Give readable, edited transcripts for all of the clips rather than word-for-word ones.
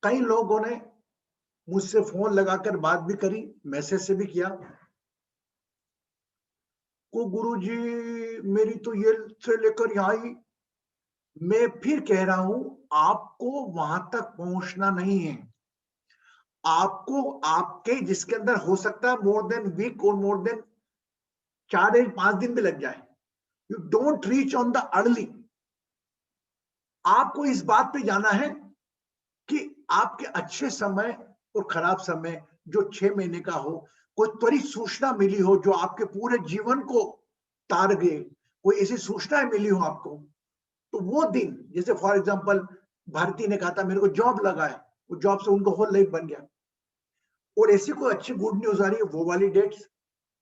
कई लोगों ने मुझसे फोन लगाकर बात भी करी, मैसेज से भी किया को गुरुजी मेरी तो ये से लेकर यहाँ ही। मैं फिर कह रहा हूं, आपको वहां तक पहुंचना नहीं है। आपको आपके जिसके अंदर हो सकता है मोर देन वीक और मोर देन 4 या 5 दिन भी लग जाए। You don't reach on the early. आपको इस बात पे जाना है कि आपके अच्छे समय और खराब समय जो 6 महीने का हो, कोई त्वरित सूचना मिली हो जो आपके पूरे जीवन को तार गए, कोई ऐसी सूचना मिली हो आपको, तो वो दिन, जैसे फॉर एग्जांपल भारती ने कहा था मेरे को जॉब लगा है, वो जॉब से उनको होल लाइफ बन गया, और ऐसी कोई अच्छी गुड न्यूज आ रही है, वो वाली डेट्स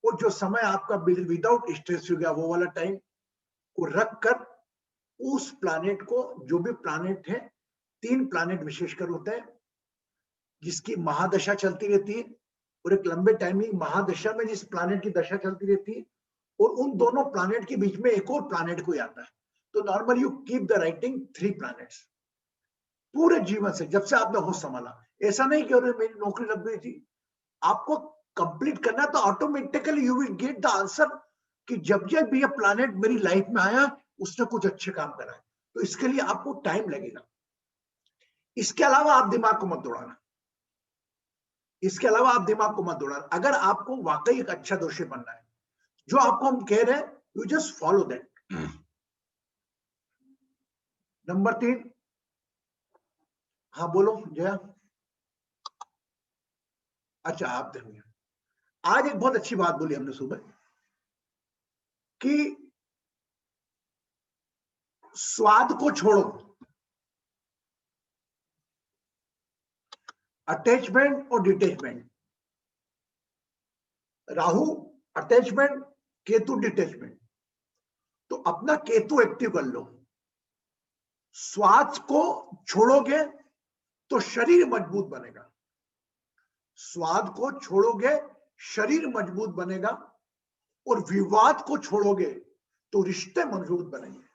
और जो समय आपका विदाउट स्ट्रेस हो गया, वो वाला टाइम को रख कर उस प्लानेट को, जो भी प्लानेट है, 3 प्लानेट विशेषकर होते हैं जिसकी महादशा चलती रहती है, और एक लंबे टाइमिंग महादशा में जिस प्लानेट की दशा चलती रहती है, और उन दोनों प्लानेट के बीच में एक और प्लानेट कोई आता है। तो normally you keep the writing 3 planets पूरे जीवन से, जब से आपने होश संभाला। ऐसा नहीं कि अरे मेरी नौकरी लग गई थी, आपको कंप्लीट करना, तो automatically you will get the answer कि जब जब भी ये प्लैनेट मेरी लाइफ में आया उसने कुछ अच्छे काम करा है। तो इसके लिए आपको टाइम लगेगा। इसके अलावा आप दिमाग को मत दौड़ाना, इसके अलावा आप दिमाग को मत दौड़ाना। अगर आपको वाकई एक अच्छा दोषी बनना है, जो आपको हम कह रहे हैं, you just follow that. Number 3, हाँ बोलो जया। अच्छा आप देखिए, आज एक बहुत अच्छी बात बोली हमने सुबह कि स्वाद को छोड़ो, अटैचमेंट और detachment. Rahu attachment, Ketu detachment. तो अपना केतु एक्टिव कर लो। स्वाद को छोड़ोगे तो शरीर मजबूत बनेगा, स्वाद को छोड़ोगे शरीर मजबूत बनेगा, और विवाद को छोड़ोगे तो रिश्ते मजबूत बनेंगे।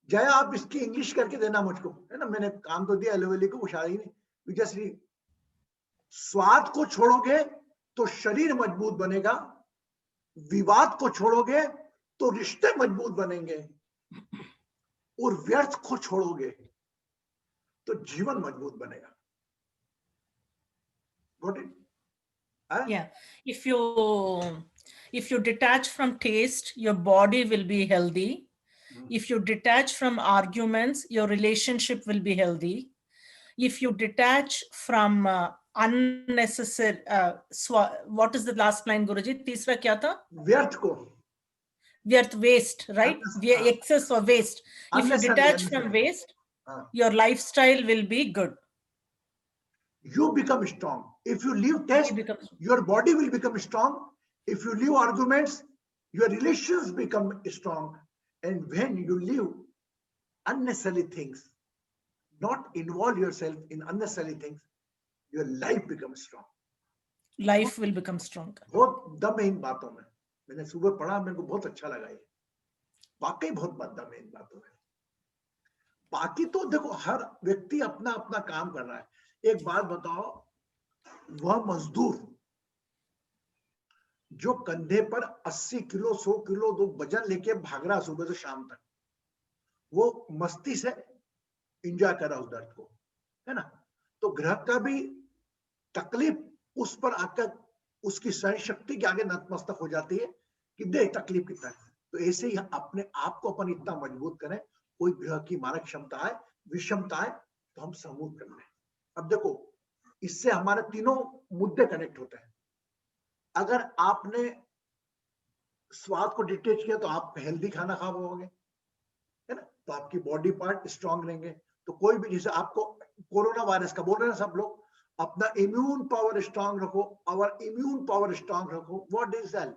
जया आप इसकी इंग्लिश करके देना मुझको, है ना, मैंने काम तो दिया एलोवेली को, उशारा ही नहीं, विजयश्री। स्वाद को छोड़ोगे तो शरीर मजबूत बनेगा, विवाद को छोड़ोगे तो रिश्ते मजबूत बनेंगे, और व्यर्थ को छोड़ोगे तो जीवन मजबूत बनेगा। Got it? Yeah. If you detach from taste, your body will be healthy. If you detach from arguments, your relationship will be healthy. If you detach from unnecessary, what is the last line, Guruji? तीसरा क्या था? व्यर्थ को, व्यर्थ, waste, right? Excess or waste. If you detach from waste, your lifestyle will be good. You become strong. If you leave taste, your body will become strong. If you leave arguments, your relations become strong. And when you leave unnecessary things, not involve yourself in unnecessary things, your life becomes strong. Life will become strong. बहुत दम है इन बातों में, मैंने सुबह पढ़ा, मेरे को बहुत अच्छा लगा ये, वाकई बहुत दम है इन बातों में। बाकी तो देखो हर व्यक्ति अपना अपना काम कर रहा है। एक बात बताओ, वह मजदूर जो कंधे पर 80 किलो 100 किलो दो वजन लेके भाग रहा सुबह से शाम तक, वो मस्ती से एंजॉय कर रहा उस दर्द को, है ना। तो ग्रह का भी तकलीफ उस पर आकर उसकी सहन शक्ति के आगे नतमस्तक हो जाती है कि देख तकलीफ कितना है। तो ऐसे ही अपने आप को अपन इतना मजबूत करें, कोई ग्रह की मारक क्षमता है, विषमता है, तो हम समूह कर लें। अब देखो, इससे हमारे तीनों मुद्दे कनेक्ट होते हैं। अगर आपने स्वाद को डिटेच किया तो आप हेल्दी खाना खा पाओगे, है ना, तो आपकी बॉडी पार्ट स्ट्रांग रहेंगे। तो कोई भी, जैसे आपको कोरोना वायरस का बोल रहे हैं सब लोग, अपना इम्यून पावर स्ट्रांग रखो, और इम्यून पावर स्ट्रांग रखो। What is that?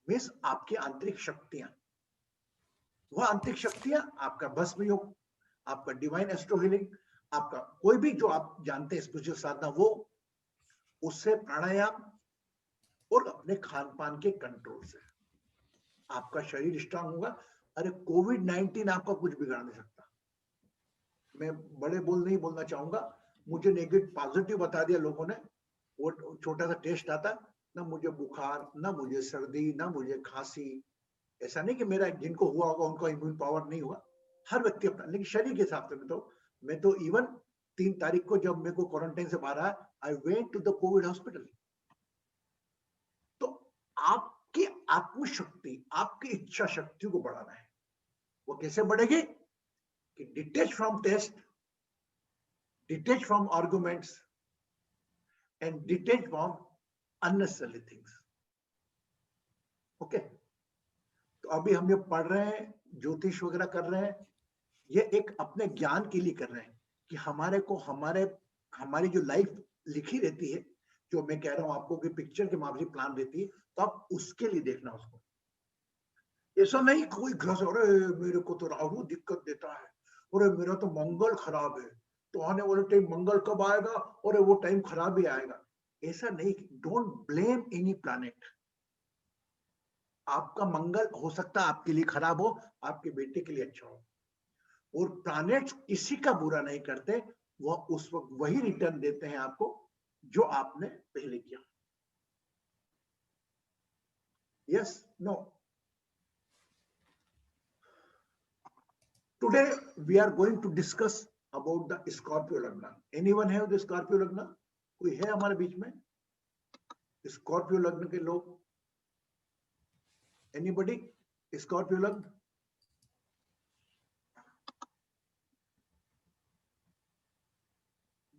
मींस आपकी आंतरिक शक्तियां, वह आंतरिक शक्तियां आपका भस्म योग, आपका डिवाइन एस्ट्रो हीलिंग, आपका कोई भी जो आप जानते हैं स्पिरिचुअल साधना, वो उससे प्राणायाम और अपने खान पान के कंट्रोल से आपका शरीर स्ट्रांग होगा। अरे कोविड-19 आपका कुछ बिगाड़ नहीं सकता, मैं बड़े बोल नहीं बोलना चाहूंगा, मुझे नेगेटिव पॉजिटिव बता दिया लोगों ने। वो छोटा सा टेस्ट आता, ना मुझे बुखार, ना मुझे सर्दी, ना मुझे खांसी। ऐसा नहीं कि मेरा जिनको हुआ होगा उनको इम्यून पावर नहीं हुआ, हर व्यक्ति अपना, लेकिन शरीर के हिसाब से मैं तो इवन 3 तारीख को जब मेरे को क्वारंटाइन से बाहर आया, I went to the covid hospital. तो आपकी आत्मशक्ति, आपकी इच्छा शक्ति को बढ़ाना है। वो कैसे बढ़ेगी? कि detach from test, detach from arguments and detach from unnecessary things. Okay, तो अभी हम ये पढ़ रहे हैं, ज्योतिष वगैरह कर रहे हैं, ये एक अपने ज्ञान के लिए कर रहे हैं कि हमारे को हमारी जो लाइफ लिखी रहती है, जो मैं कह रहा हूं आपको कि पिक्चर के मामले प्लान रहती है, तो आप उसके लिए देखना उसको। ऐसा नहीं कोई ग्रस, अरे मेरे को तो राहु दिक्कत देता है, अरे मेरा तो मंगल खराब है, तो आने वाले टाइम मंगल कब आएगा, और वो टाइम खराब ही आएगा। ऐसा नहीं, डोंट ब्लेम एनी प्लैनेट। आपका मंगल हो सकता है आपके लिए खराब हो, आपके बेटे के लिए अच्छा हो। और प्लैनेट्स किसी का बुरा नहीं करते, वह उस वक्त वही रिटर्न देते हैं आपको जो आपने पहले किया। Yes, no. Today we are going to discuss about the Scorpio लग्न। एनीवन हैव द स्कॉर्पियो लग्न? कोई है हमारे बीच में स्कॉर्पियो लग्न के लोग? एनीबडी स्कॉर्पियो लग्न?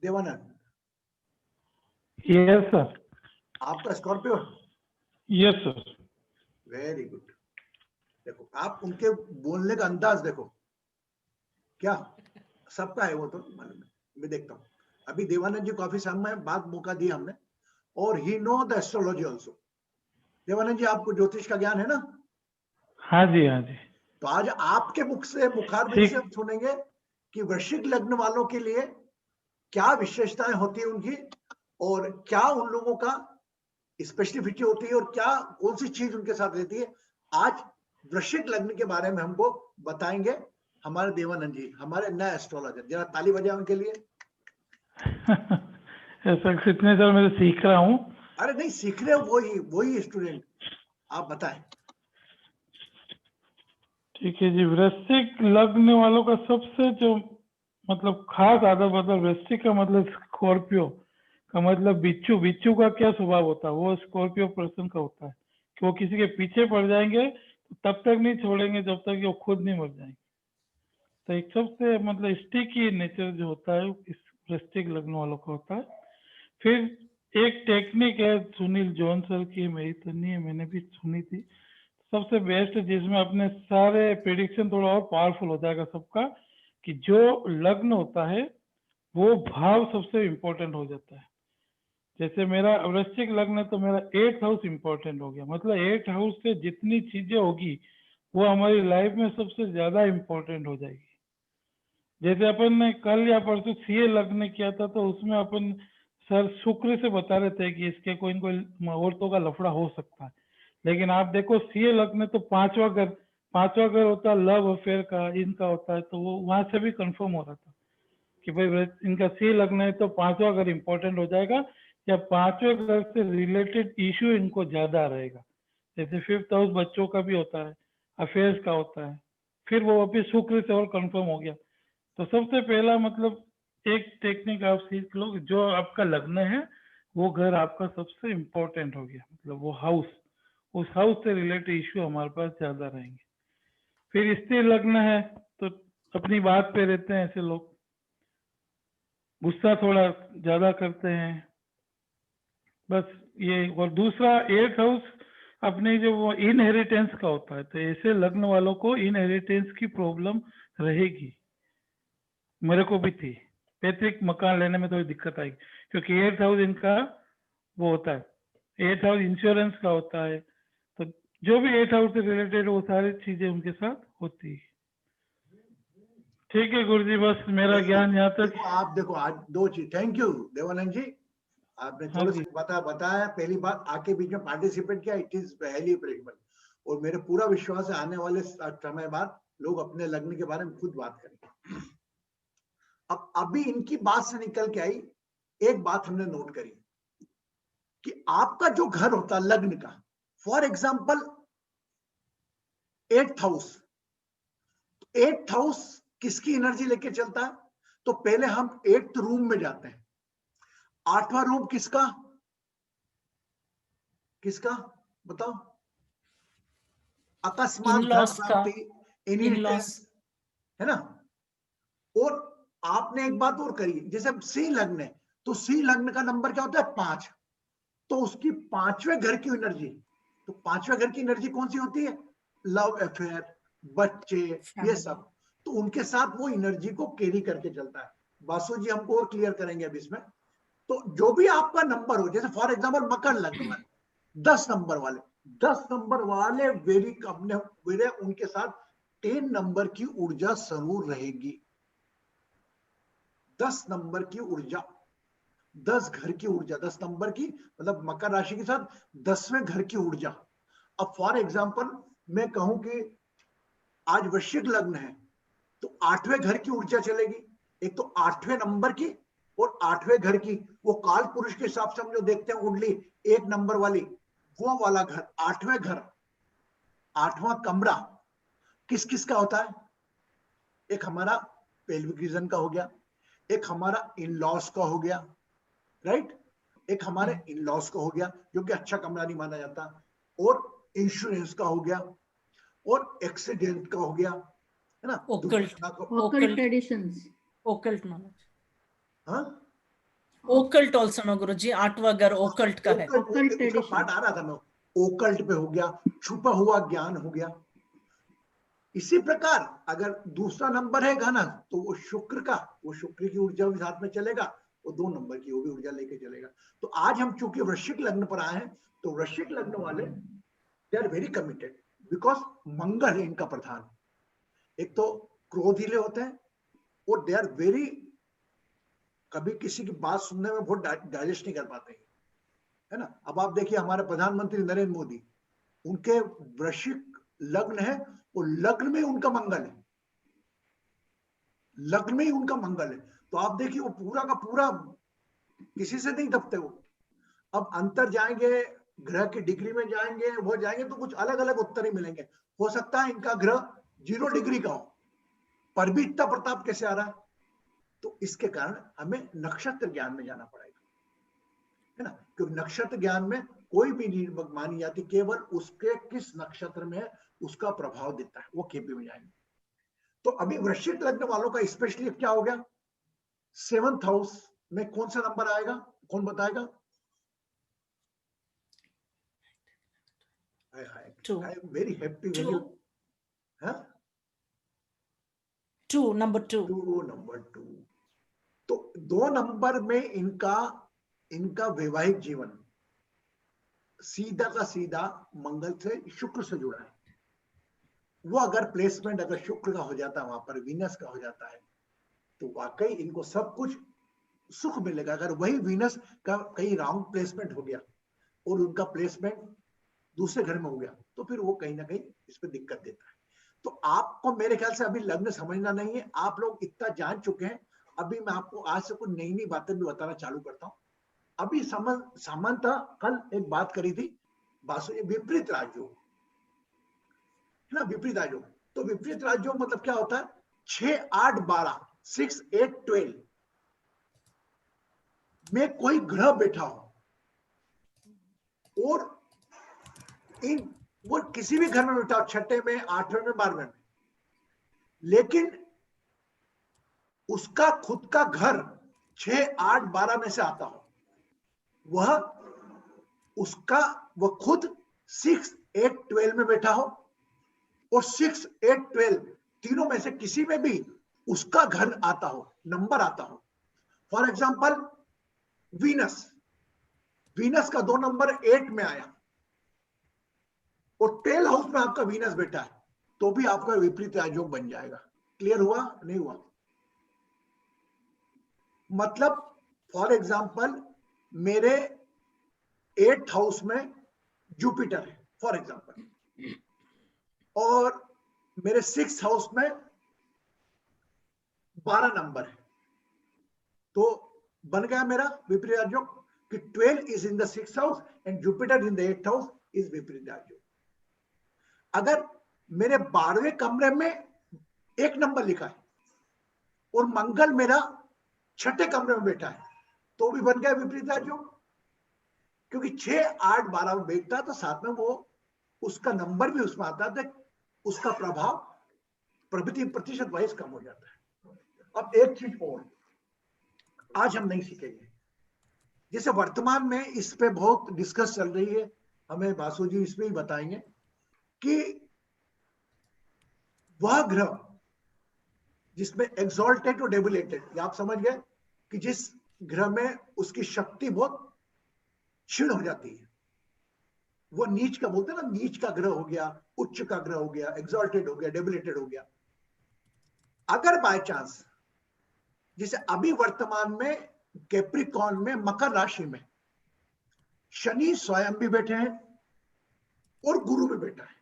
Devanand, yes sir. आपका Scorpio? Yes sir. Very good. देखो आप उनके बोलने का अंदाज देखो, क्या सबका है वो तो मालूम है, मैं देखता हूँ। अभी देवानंद जी काफी समय बाद मौका दिया हमने, और he know the astrology also. Devanand ji, आपको ज्योतिष का ज्ञान है ना? हाँ जी, हाँ जी। तो आज आपके मुख से, मुखारबिंद से हम सुनेंगे कि वृश्चिक लग्न वालों के लिए क्या विशेषताएं होती है उनकी, और क्या उन लोगों का स्पेसिफिसिटी होती है, और क्या कौन सी चीज उनके साथ रहती है। आज वृश्चिक लग्न के बारे में हमको बताएंगे हमारे देवानंद जी, हमारे नए एस्ट्रोलॉजर। जरा ताली बजाओ उनके लिए। ऐसा कितने साल मैं तो सीख रहा हूँ। अरे नहीं, सीख रहे हो वही स्टूडेंट, आप बताएं। ठीक है जी। वृश्चिक लग्न वालों का सबसे जो मतलब खास आदत, मतलब वृश्चिक का मतलब स्कॉर्पियो का मतलब बिच्छू। बिच्छू का क्या स्वभाव होता है, वो स्कॉर्पियो पर्सन का होता है कि वो किसी के पीछे पड़ जाएंगे तो तब तक नहीं छोड़ेंगे जब तक कि वो खुद नहीं मर जाएंगे। तो एक सबसे मतलब स्टिकी नेचर जो होता है इस वृश्चिक लग्न वालों का होता है। फिर एक टेक्निक है सुनील जॉन सर की, मेरी तो नहीं है, मैंने भी सुनी थी, सबसे बेस्ट, जिसमें अपने सारे प्रिडिक्शन थोड़ा और पावरफुल हो जाएगा सबका, कि जो लग्न होता है वो भाव सबसे इम्पोर्टेंट हो जाता है। जैसे मेरा वृश्चिक लग्न है तो मेरा 8th हाउस इम्पोर्टेंट हो गया, मतलब 8th हाउस से जितनी चीजें होगी वो हमारी लाइफ में सबसे ज्यादा इम्पोर्टेंट हो जाएगी। जैसे अपन ने कल या परसों सीए लग्न किया था, तो उसमें अपन सर शुक्र से बता रहे थे कि इसके कोई न कोई औरतों का लफड़ा हो सकता है। लेकिन आप देखो सीए लग्न तो पांचवा घर होता है लव अफेयर का, इनका होता है, तो वो वहां से भी कंफर्म हो रहा था कि भाई इनका सीए लग्न है तो पांचवा घर इंपॉर्टेंट हो जाएगा, या पांचवें घर से रिलेटेड इश्यू इनको ज्यादा रहेगा। जैसे 5th हाउस बच्चों का भी होता है, अफेयर्स का होता है, फिर वो अभी शुक्र से और कंफर्म हो गया। तो सबसे पहला मतलब एक टेक्निक आप सीख लो, जो आपका लग्न है वो घर आपका सबसे इम्पोर्टेंट हो गया, मतलब वो हाउस, उस हाउस से रिलेटेड इश्यू हमारे पास ज्यादा रहेंगे। फिर स्त्री लग्न है तो अपनी बात पे रहते हैं ऐसे लोग, गुस्सा थोड़ा ज्यादा करते हैं, बस ये। और दूसरा 8th हाउस अपने जो वो इनहेरिटेंस का होता है, तो ऐसे लग्न वालों को इनहेरिटेंस की प्रॉब्लम रहेगी। मेरे को भी थी, पैतृक मकान लेने में थोड़ी दिक्कत आएगी, क्योंकि 8th हाउस इनका वो होता है, 8th हाउस इंश्योरेंस का होता है, तो जो भी 8th हाउस से रिलेटेड वो सारी चीजें उनके साथ होती है। ठीक है गुरुजी, बस मेरा ज्ञान यहाँ तक। देखो आप देखो, आज 2 चीज। थैंक यू देवानंद जी, आपने हाँ थोड़ा जी। सा बताया। पहली बात, आके बीच में पार्टिसिपेट किया, इट इज वेरी प्रेजेबल। और मेरे पूरा विश्वास है आने वाले समय बाद लोग अपने लग्न के बारे में खुद बात करेंगे। अब अभी इनकी बात से निकल के आई एक बात हमने नोट करी कि आपका जो घर होता है लग्न का, for example 8th house, 8th house किसकी एनर्जी लेके चलता है? तो पहले हम 8th रूम में जाते हैं। 8वां रूम किसका किसका बताओ? अकस्मात धन In-laws का, प्राप्ति, इनहेरिटेंस, in-laws, है ना। और आपने एक बात और करी, जैसे सिंह लग्न है तो सिंह लग्न का नंबर क्या होता है? 5। तो उसकी 5वें घर की एनर्जी, तो 5वें घर की एनर्जी कौन सी होती है? लव अफेयर, बच्चे, ये family. सब। तो उनके साथ वो एनर्जी को कैरी करके चलता है। बासु जी हमको और क्लियर करेंगे अब इसमें। तो जो भी आपका नंबर हो, जैसे फॉर एग्जाम्पल मकर लग्न वाले 10 नंबर वाले, 10 नंबर वाले वेरी अपने वेरे उनके साथ 10 नंबर की ऊर्जा जरूर रहेगी। 10 नंबर की ऊर्जा, 10 घर की ऊर्जा, 10 नंबर की, मतलब मकर राशि के साथ 10वें घर की ऊर्जा। अब फॉर एग्जाम्पल मैं कहूं कि आज वृश्चिक लग्न है तो 8वें घर की ऊर्जा चलेगी। एक तो 8वें नंबर की और 8वें घर की, वो काल पुरुष के हिसाब से हम जो देखते हैं कुंडली 1 नंबर वाली, वो वाला घर, 8वें घर, 8वां कमरा किस किस का होता है? एक हमारा पेल्विक रीजन का हो गया, एक हमारा इन लॉस का हो गया, राइट, एक हमारे इन लॉस का हो गया जो कि अच्छा कमरा नहीं माना जाता, और इंश्योरेंस का हो गया, और एक्सीडेंट का हो गया, है ना, Occult. दुर्घटना का। occult traditions. occult knowledge. हाँ, occult also no गुरुजी, 8वां घर occult का है। Occult उसका tradition. पार्ट आ रहा था मैं, ओकल्ट पे हो गया, छुपा हुआ ज्ञान हो गया। इसी प्रकार अगर दूसरा नंबर है ना तो वो शुक्र का, वो शुक्र की ऊर्जा भी साथ में चलेगा, वो 2 नंबर की वो भी ऊर्जा लेके चलेगा। तो आज हम चूंकि वृश्चिक लग्न पर आए हैं, तो वृश्चिक लग्न वाले they are very committed because Mangal है इनका प्रधान। एक तो क्रोधिले होते हैं और दे आर वेरी, कभी किसी की बात सुनने में बहुत डाइजेस्ट नहीं कर पाते हैं, है ना। अब आप देखिए हमारे प्रधानमंत्री नरेंद्र मोदी, उनके वृश्चिक लग्न है और लग्न में उनका मंगल है, लग्न में ही उनका मंगल है। तो आप देखिए वो पूरा का पूरा किसी से नहीं दबते वो। अब अंतर जाएंगे, ग्रह की डिग्री में जाएंगे, वो जाएंगे तो कुछ अलग अलग उत्तर ही मिलेंगे। हो सकता है इनका ग्रह 0 डिग्री का हो, पर भी इतना प्रताप कैसे आ रहा है? तो इसके कारण हमें नक्षत्र ज्ञान में जाना पड़ेगा, है ना, क्योंकि नक्षत्र ज्ञान में कोई भी नहीं मानी जाती, केवल उसके किस नक्षत्र में उसका प्रभाव दिखता है, वो केपी में जाएंगे। तो अभी वृश्चिक लग्न वालों का स्पेशली क्या हो गया? 7th हाउस में कौन सा नंबर आएगा? कौन बताएगा? Two. I am very happy when Two. you, huh? 2, number 2. 2 number 2। तो 2 नंबर में इनका वैवाहिक जीवन सीधा का सीधा मंगल से, शुक्र से जुड़ा है। वो अगर प्लेसमेंट अगर शुक्र का हो जाता है, वहां पर वीनस का हो जाता है, तो वाकई इनको सब कुछ सुख मिलेगा। अगर वही वीनस का कहीं रॉन्ग प्लेसमेंट हो गया और उनका प्लेसमेंट दूसरे घर में हो गया, तो फिर वो कहीं ना कहीं इस पर दिक्कत देता है। तो आपको मेरे ख्याल से अभी लग्न समझना नहीं है, आप लोग इतना जान चुके हैं। अभी मैं आपको आज से कुछ नई नई बातें भी बताना चालू करता हूँ। अभी सामान्यतः कल एक बात करी थी बासु, विपरीत राजयोग, है ना, विपरीत राजयोग। तो विपरीत राजयोग मतलब क्या होता है? 6, 8, 12, 6, 8, 12 में कोई ग्रह बैठा हो और इन वो किसी भी घर में बैठा हो, 6ठे में, 8वें में, 12वें में, लेकिन उसका खुद का घर 6, 8, 12 में से आता हो, वह खुद 6, 8, 12 में बैठा हो और 6, 8, 12 तीनों में से किसी में भी उसका घर आता हो, नंबर आता हो। फॉर एग्जाम्पल वीनस का 2 नंबर 8 में आया और 12 हाउस में आपका वीनस बैठा है, तो भी आपका विपरीत राजयोग बन जाएगा। क्लियर हुआ? नहीं हुआ? मतलब फॉर एग्जाम्पल मेरे 8th हाउस में जुपिटर है फॉर एग्जाम्पल, और मेरे 6th हाउस में 12 नंबर है, तो बन गया मेरा विपरीत राजयोग कि 12 is in the 6th house and Jupiter in the 8th house is विपरीत राजयोग। अगर मेरे 12वें कमरे में एक नंबर लिखा है और मंगल मेरा 6ठे कमरे में बैठा है तो भी बन गया विपरीत राजयोग, क्योंकि 6, 8, 12 में बैठता है तो साथ में वो उसका नंबर भी उसमें आता है, उसका प्रभाव प्रवृत्ति प्रतिशत वाइज कम हो जाता है। अब एक चीज और आज हम नहीं सीखेंगे, जैसे वर्तमान में इस पे बहुत डिस्कस चल रही है, हमें बासु जी इसमें ही बताएंगे कि वह ग्रह जिसमें एक्सॉल्टेड और डेबिलेटेड, आप समझ गए कि जिस ग्रह में उसकी शक्ति बहुत क्षीण हो जाती है, वो नीच का बोलते हैं ना, नीच का ग्रह हो गया, उच्च का ग्रह हो गया, एक्सॉल्टेड हो गया, डेबिलेटेड हो गया। अगर बाय चांस जैसे अभी वर्तमान में कैप्रिकॉर्न में मकर राशि में शनि स्वयं भी बैठे हैं और गुरु भी बैठा है,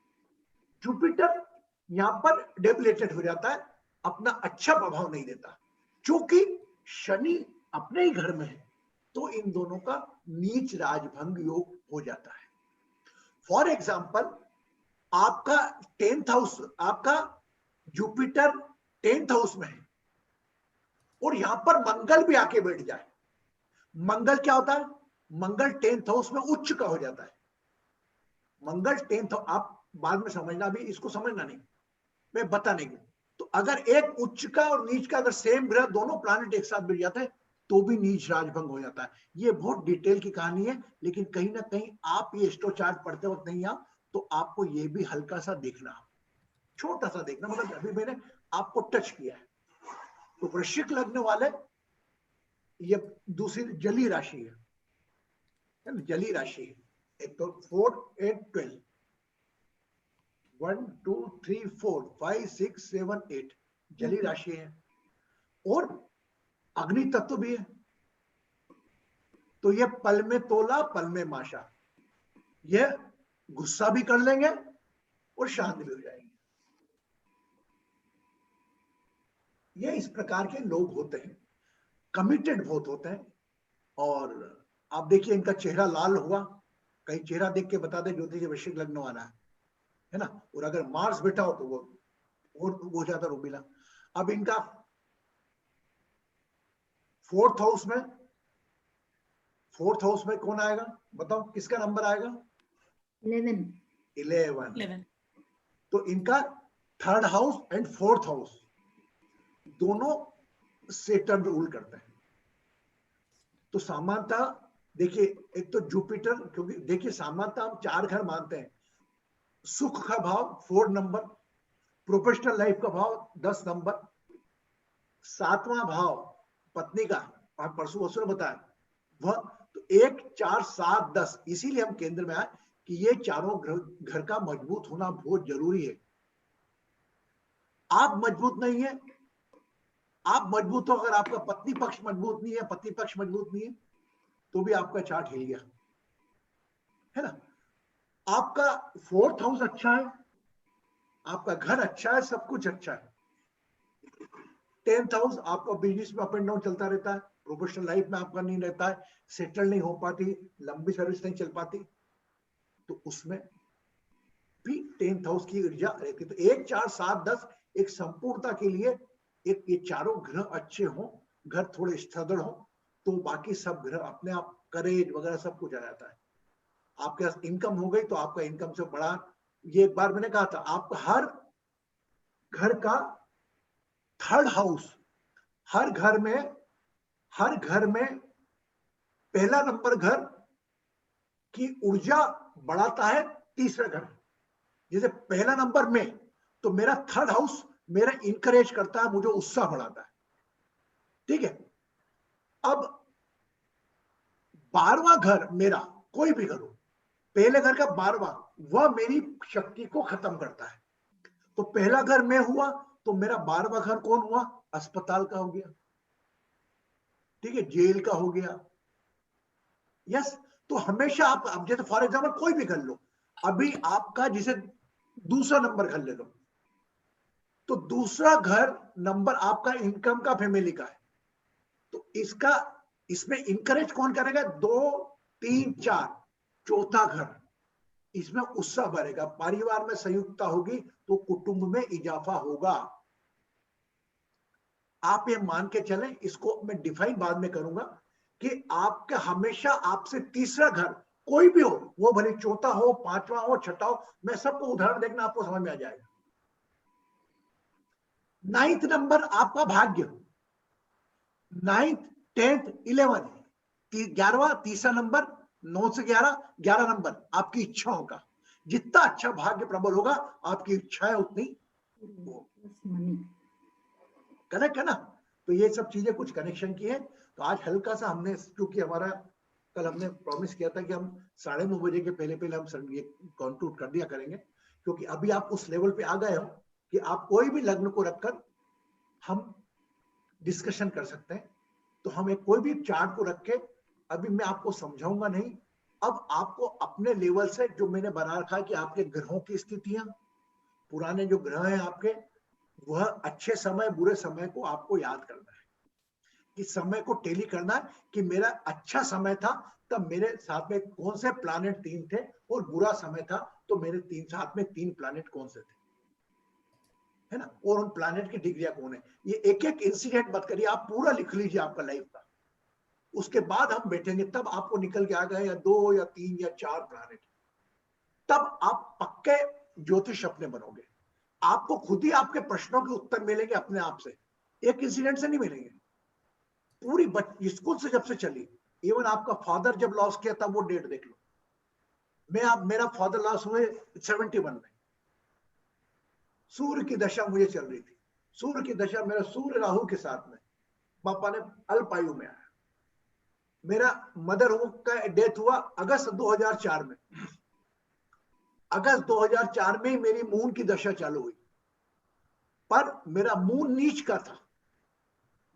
जुपिटर यहां पर डेबिलेटेड हो जाता है, अपना अच्छा प्रभाव नहीं देता, क्योंकि शनि अपने ही घर में है, तो इन दोनों का नीच राजभंग योग हो जाता है। फॉर एग्जाम्पल आपका 10th हाउस, आपका जुपिटर 10th हाउस में है और यहां पर मंगल भी आके बैठ जाए, मंगल क्या होता है, मंगल 10th हाउस में उच्च का हो जाता है। मंगल 10th, आप बाद में समझना, अभी इसको समझना नहीं, मैं बताने की। तो अगर एक उच्च का और नीच का अगर सेम ग्रह दोनों प्लैनेट एक साथ बैठ जाते हैं तो भी नीच राजभंग हो जाता है। ये बहुत डिटेल की कहानी है, लेकिन कहीं ना कहीं आप ये एस्ट्रो चार्ट पढ़ते वक्त नहीं आप, तो आपको ये भी हल्का सा देखना, छोटा सा देखना, मतलब अभी मैंने आपको टच किया है। तो वृश्चिक लग्न वाले, ये दूसरी जली राशि है, जली राशि है। एक तो 4, 8, 12, 1, 2, 3, 4, 5, 6, 7, 8 जली राशि है और अग्नि तत्व भी है। तो ये पल में तोला पल में माशा, ये गुस्सा भी कर लेंगे और शांत भी हो जाएंगे। ये इस प्रकार के लोग होते हैं, कमिटेड बहुत होते हैं। और आप देखिए इनका चेहरा लाल हुआ, कहीं चेहरा देख के बता दे ज्योतिष वृश्चिक लग्न वाला है ना। और अगर मार्स बैठा हो तो वो और हो जाता रूबीला। अब इनका 4th हाउस में कौन आएगा, बताओ किसका नंबर आएगा? 11। तो इनका 3rd house and 4th house दोनों सेटर्न रूल करते हैं। तो सामान्यतः देखिए, एक तो जुपिटर, क्योंकि देखिए सामान्यतः हम 4 घर मानते हैं, सुख का भाव 4 नंबर, प्रोफेशनल लाइफ का भाव 10 नंबर, 7वां भाव पत्नी का, आप परसों वसुर बताया वह, तो 1, 4, 7, 10, इसीलिए हम केंद्र में आए कि ये चारों घर का मजबूत होना बहुत जरूरी है। आप मजबूत नहीं है, आप मजबूत हो, अगर आपका पत्नी पक्ष मजबूत नहीं है, पति पक्ष मजबूत नहीं है, तो भी आपका चार्ट हिल गया है ना। आपका 4th हाउस अच्छा है, आपका घर अच्छा है, सब कुछ अच्छा है। 10th हाउस आपका बिजनेस में अप एंड डाउन चलता रहता है, प्रोफेशनल लाइफ में आपका नहीं रहता है, सेटल नहीं हो पाती, लंबी सर्विस नहीं चल पाती, तो उसमें भी 10th हाउस की ऊर्जा रहती है। तो 1, 4, 7, 10 एक संपूर्णता के लिए, एक ये चारों ग्रह अच्छे हो, घर थोड़े स्थिर हो, तो बाकी सब ग्रह अपने आप करेज वगैरह सब कुछ आ जाता है। आपके पास इनकम हो गई तो आपका इनकम से बड़ा, ये एक बार मैंने कहा था, आपका हर घर का 3rd हाउस, हर घर में पहला नंबर घर की ऊर्जा बढ़ाता है तीसरा घर। जैसे पहला नंबर में, तो मेरा 3rd हाउस मेरा इंकरेज करता है, मुझे उत्साह बढ़ाता है, ठीक है। अब 12वां घर मेरा, कोई भी घर हो, पहले घर का 12वां, वह मेरी शक्ति को खत्म करता है। तो पहला घर में हुआ तो मेरा 12वां घर कौन हुआ? अस्पताल का हो गया, ठीक है, जेल का हो गया। यस, तो हमेशा आप, अब जैसे फॉर एग्जाम्पल कोई भी घर लो, अभी आपका जिसे दूसरा नंबर घर ले लो, तो दूसरा घर नंबर आपका इनकम का, फैमिली का है, तो तो इसमें इंकरेज कौन करेगा? 2, 3, 4 चौथा घर, इसमें उत्साह बढ़ेगा, परिवार में संयुक्तता होगी तो कुटुंब में इजाफा होगा। आप ये मान के चलें, इसको मैं डिफाइन बाद में करूंगा कि आपका हमेशा आपसे तीसरा घर कोई भी हो, वो भले चौथा हो, पांचवा हो, छठा हो, मैं सबको उदाहरण देखना आपको समझ में आ जाएगा। 9th नंबर आपका भाग्य, 9th 10th 11 11वां तीसरा नंबर, 9 से 11 नंबर आपकी इच्छाओं का। जितना अच्छा भाग्य प्रबल होगा आपकी इच्छाएं उतनी कनेक्ट है ना। तो ये सब चीजें कुछ कनेक्शन की है। तो आज हल्का सा हमने, क्योंकि हमारा कल हमने प्रॉमिस किया था कि हम 9:30 बजे के पहले हम ये कंक्लूड कर दिया करेंगे, क्योंकि अभी आप उस लेवल पे आ गए हो कि आप कोई भी लग्न को रखकर हम डिस्कशन कर सकते हैं। तो हम एक कोई भी चार्ट को रख के, अभी मैं आपको समझाऊंगा नहीं, अब आपको अपने लेवल से जो मैंने बना रखा है कि आपके ग्रहों की स्थितियां, पुराने जो ग्रह हैं आपके, वह अच्छे समय बुरे समय को आपको याद करना है, कि समय को टेली करना है कि मेरा अच्छा समय था तब मेरे साथ में कौन से प्लैनेट 3 थे, और बुरा समय था तो मेरे साथ में 3 प्लैनेट कौन से थे, है ना, और उन प्लैनेट की डिग्रियां कौन है। ये एक एक इंसिडेंट मत करिए, आप पूरा लिख लीजिए आपका लाइफ का, उसके बाद हम बैठेंगे, तब आपको निकल के आ गए या 2 या 3 या 4 प्लैनेट, तब आप पक्के ज्योतिष अपने बनोगे। आपको खुद ही आपके प्रश्नों के उत्तर मिलेंगे अपने आप से, एक इंसिडेंट से नहीं मिलेंगे। पूरी स्कूल से जब से चली, इवन आपका फादर जब लॉस किया तब वो डेट देख लो। मेरा फादर लॉस हुए 71 में, सूर्य की दशा मुझे चल रही थी, सूर्य की दशा मेरा सूर्य राहु के साथ में, पापा ने अल्पायु में आया। मेरा मदर का डेथ हुआ अगस्त 2004 में, अगस्त 2004 में मेरी मून की दशा चालू हुई, पर मेरा मून नीच का था,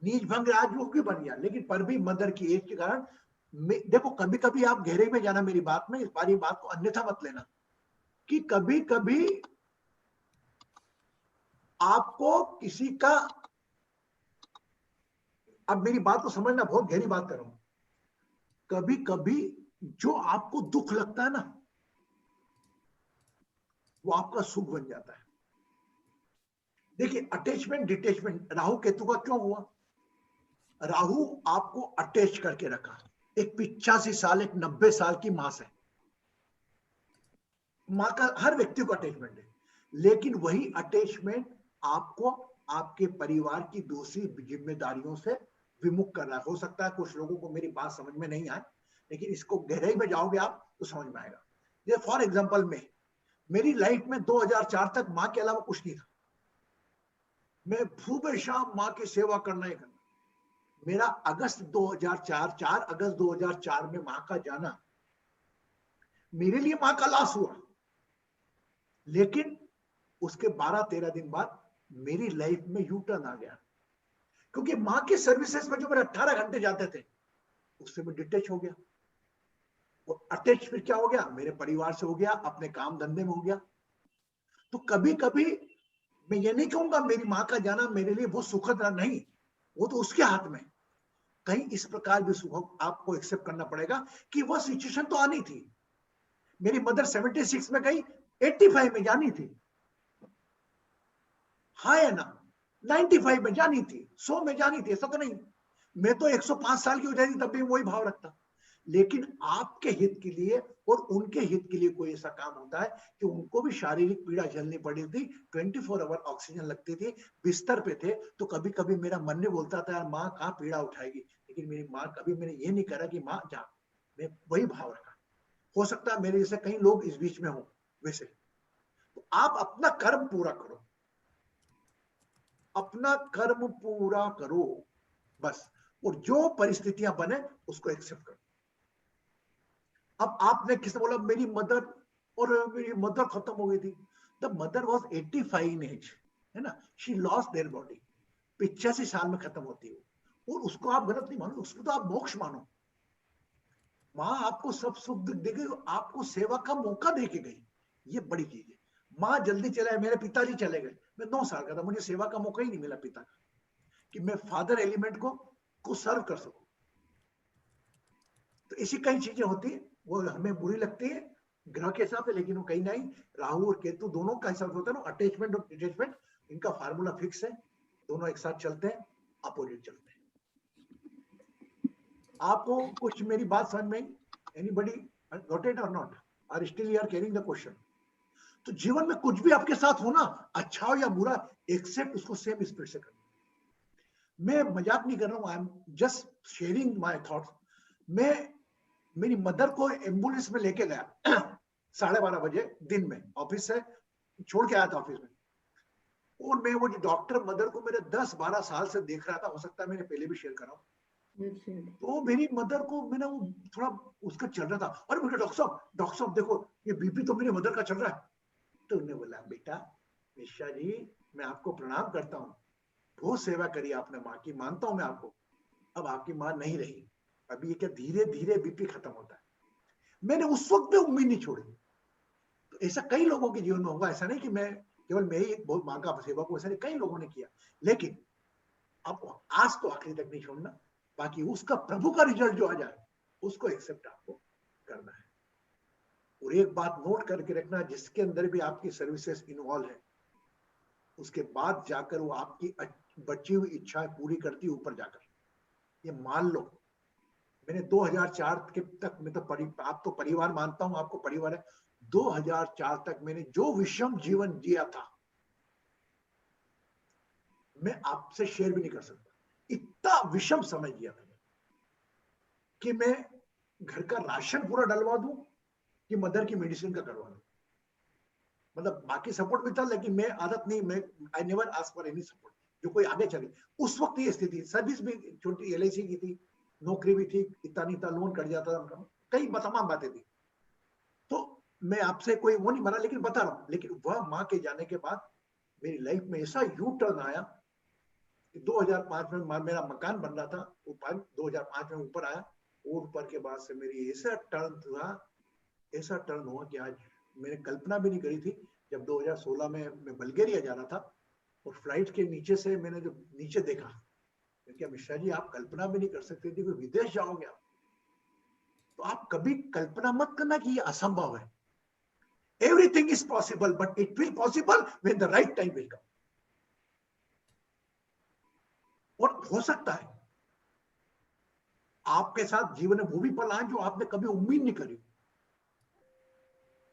नीच भंग राजयोग भी बन गया, लेकिन पर भी मदर की एज के कारण। देखो कभी कभी आप गहरे में जाना मेरी बात में, इस बारी बात को अन्यथा मत लेना, कि कभी कभी आपको किसी का, अब मेरी बात को समझना, बहुत गहरी बात कर रहा हूं, कभी कभी जो आपको दुख लगता है ना, वो आपका सुख बन जाता है। देखिए अटैचमेंट डिटैचमेंट राहु केतु का क्यों हुआ? राहु आपको अटैच करके रखा, एक 85 साल, एक 90 साल की मां से, मां का हर व्यक्ति को अटैचमेंट है, लेकिन वही अटैचमेंट आपको आपके परिवार की दूसरी जिम्मेदारियों से विमुख कर रहा है। हो सकता है कुछ लोगों को मेरी बात समझ में नहीं आए, लेकिन इसको गहराई में जाओगे आप तो समझ में आएगा। ये फॉर एग्जांपल मेरी लाइफ में 2004 तक मां के अलावा कुछ नहीं था, मैं सुबह शाम मां की सेवा करना ही करना। मेरा अगस्त 2004 4 अगस्त 2004 में मां का जाना मेरे लिए मां का लॉस हुआ, लेकिन उसके 12-13 दिन बाद मेरी लाइफ में यू टर्न आ गया, क्योंकि मां के सर्विसेज में जो मेरे 18 घंटे जाते थे उससे मैं डिटैच हो गया, और अटैच फिर क्या हो गया, मेरे परिवार से हो गया, अपने काम धंधे में हो गया। तो कभी कभी मैं ये नहीं कहूंगा मेरी मां का जाना मेरे लिए बहुत सुखद रहा, नहीं, वो तो उसके हाथ में। कहीं इस प्रकार भी सुख आपको एक्सेप्ट करना पड़ेगा कि वह सिचुएशन तो आनी थी। मेरी मदर 76 में गई, 85 में जानी थी, हाँ या ना, 95 में जानी थी, 100 में जानी थी, ऐसा तो नहीं। मैं तो 105 साल की हो जाती तब भी वही भाव रखता, लेकिन आपके हित के लिए और उनके हित के लिए कोई ऐसा काम होता है कि उनको भी शारीरिक पीड़ा झेलनी पड़ी थी, 24 आवर ऑक्सीजन लगती थी, बिस्तर पे थे, तो कभी कभी मेरा मन नहीं बोलता था यार माँ कहाँ पीड़ा उठाएगी, लेकिन मेरी माँ, कभी मैंने ये नहीं करा कि माँ जा, मैं वही भाव रखा। हो सकता है मेरे जैसे कई लोग इस बीच में हो वैसे। तो आप अपना कर्म पूरा करो, अपना कर्म पूरा करो बस, और जो परिस्थितियां बने उसको एक्सेप्ट करो। अब आपने किसने बोला मेरी मदर, और मेरी मदर खत्म हो गई थी, the mother was 85 in age, है ना, शी लॉस्ट देयर बॉडी, 85 साल में खत्म होती है, और उसको आप गलत नहीं मानो, उसको तो आप मोक्ष मानो। माँ आपको सब सुख दे गई, आपको सेवा का मौका दे के गई, ये बड़ी चीज है। माँ जल्दी चले, मेरे पिताजी चले गए, मैं 9 साल का था, मुझे सेवा का मौका ही नहीं मिला पिता का, कि मैं फादर एलिमेंट को को सर्व कर सको। तो ऐसी कई चीजें होती है, वो हमें बुरी लगती है ग्रह के हिसाब से, लेकिन वो कहीं नहीं, राहु और केतु दोनों का हिसाब होता है ना, अटैचमेंट और डिटैचमेंट, इनका फार्मूला फिक्स है, दोनों एक साथ चलते हैं, अपोजिट चलते हैं। आपको कुछ मेरी बात समझ में? एनीबॉडी गॉट इट और not? Are still you are carrying the question? तो जीवन में कुछ भी आपके साथ हो ना, अच्छा हो या बुरा, एक्सेप्ट उसको सेम स्पिरिट से करना। मैं मजाक नहीं कर रहा हूं, I am just sharing my thoughts. मैं मेरी मदर को एम्बुलेंस में लेके गया 12:30 बजे दिन में, ऑफिस से छोड़ के आया था ऑफिस में, और मैं वो जो डॉक्टर मदर को मेरे 10-12 साल से देख रहा था, हो सकता है मैंने पहले भी शेयर करा, तो मेरी मदर को मैंने वो थोड़ा उसका चल रहा था, और मुझे डॉक्टर साहब देखो ये बीपी तो मेरी मदर का चल रहा है। तो उन्होंने बोला, बेटा मिश्रा जी मैं आपको प्रणाम करता हूँ, बहुत सेवा करी आपने माँ की, मानता हूं मैं आपको, अब आपकी माँ नहीं रही, अभी ये क्या धीरे धीरे बीपी खत्म होता है। मैंने उस वक्त भी उम्मीद नहीं छोड़ी। तो ऐसा कई लोगों के जीवन में होगा, ऐसा नहीं कि मैं केवल मैं ही बहुत माँ का सेवा को, ऐसा नहीं कई लोगों ने किया, लेकिन अब आज तो आखिरी तक नहीं छोड़ना, बाकी उसका प्रभु का रिजल्ट जो आ जाए उसको एक्सेप्ट आपको करना है। और एक बात नोट करके रखना, जिसके अंदर भी आपकी सर्विसेज इन्वॉल्व है, उसके बाद जाकर वो आपकी बची हुई इच्छाएं पूरी करती है ऊपर जाकर। ये मान लो, मैंने 2004 के तक, मैं तो आप तो परिवार मानता हूं, आपको परिवार है, 2004 तक मैंने जो विषम जीवन जिया था, मैं आपसे शेयर भी नहीं कर सकता। इतना विषम समय जिया था कि मैं घर का राशन पूरा डलवा दूं कि मदर की मेडिसिन का करवा दूं। मतलब बाकी सपोर्ट भी था, लेकिन मैं आदत नहीं, मैं I never ask for any support, जो कोई आगे चले। उस वक्त ये स्थिति, सर्विस भी छोटी LIC की थी, नौकरी भी थी, इतना लोन कट जाता था, कई तमाम बातें थी। तो मैं आपसे कोई वो नहीं बना, लेकिन बता रहा हूं, लेकिन वह माँ के जाने के बाद मेरी लाइफ में ऐसा यू टर्न आया कि 2005 में मेरा मकान बन रहा था, ऊपर 2005 में ऊपर आया, और ऊपर के बाद से मेरी ऐसा टर्न हुआ कि आज मैंने कल्पना भी नहीं करी थी। जब 2016 में मैं बल्गेरिया जा रहा था और फ्लाइट के नीचे से मैंने जब नीचे देखा, क्या मिश्रा जी आप कल्पना भी नहीं कर सकते थे कि विदेश जाओगे आप। तो आप कभी कल्पना मत करना कि ये असंभव है। Everything is possible, but it will possible when the right time will come. और हो सकता है आपके साथ जीवन में वो भी पल आए जो आपने कभी उम्मीद नहीं करी।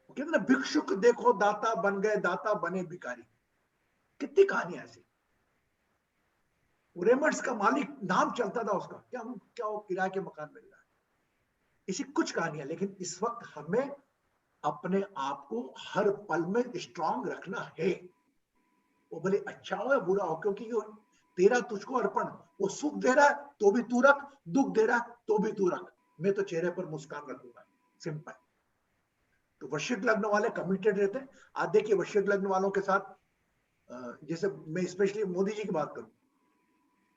कहते ना, भिक्षुक देखो दाता बन गए, दाता बने भिखारी। कितनी कहानियां ऐसी। रेमंड्स का मालिक नाम चलता था उसका, क्या वो किराए के मकान मिल रहा है। इसी कुछ कहानियां। लेकिन इस वक्त हमें अपने आप को हर पल में स्ट्रांग रखना है, वो भले अच्छा हो या बुरा हो, क्योंकि ये तेरा तुझको अर्पण, वो सुख दे रहा है तो भी तू रख, दुख दे रहा है तो भी तू रख, मैं तो चेहरे पर मुस्कान रखूंगा। सिंपल। तो वृश्चिक लग्न वाले कमिटेड रहते हैं। आज देखिए वृश्चिक लग्न वालों के साथ, जैसे मैं स्पेशली मोदी जी की बात करूं,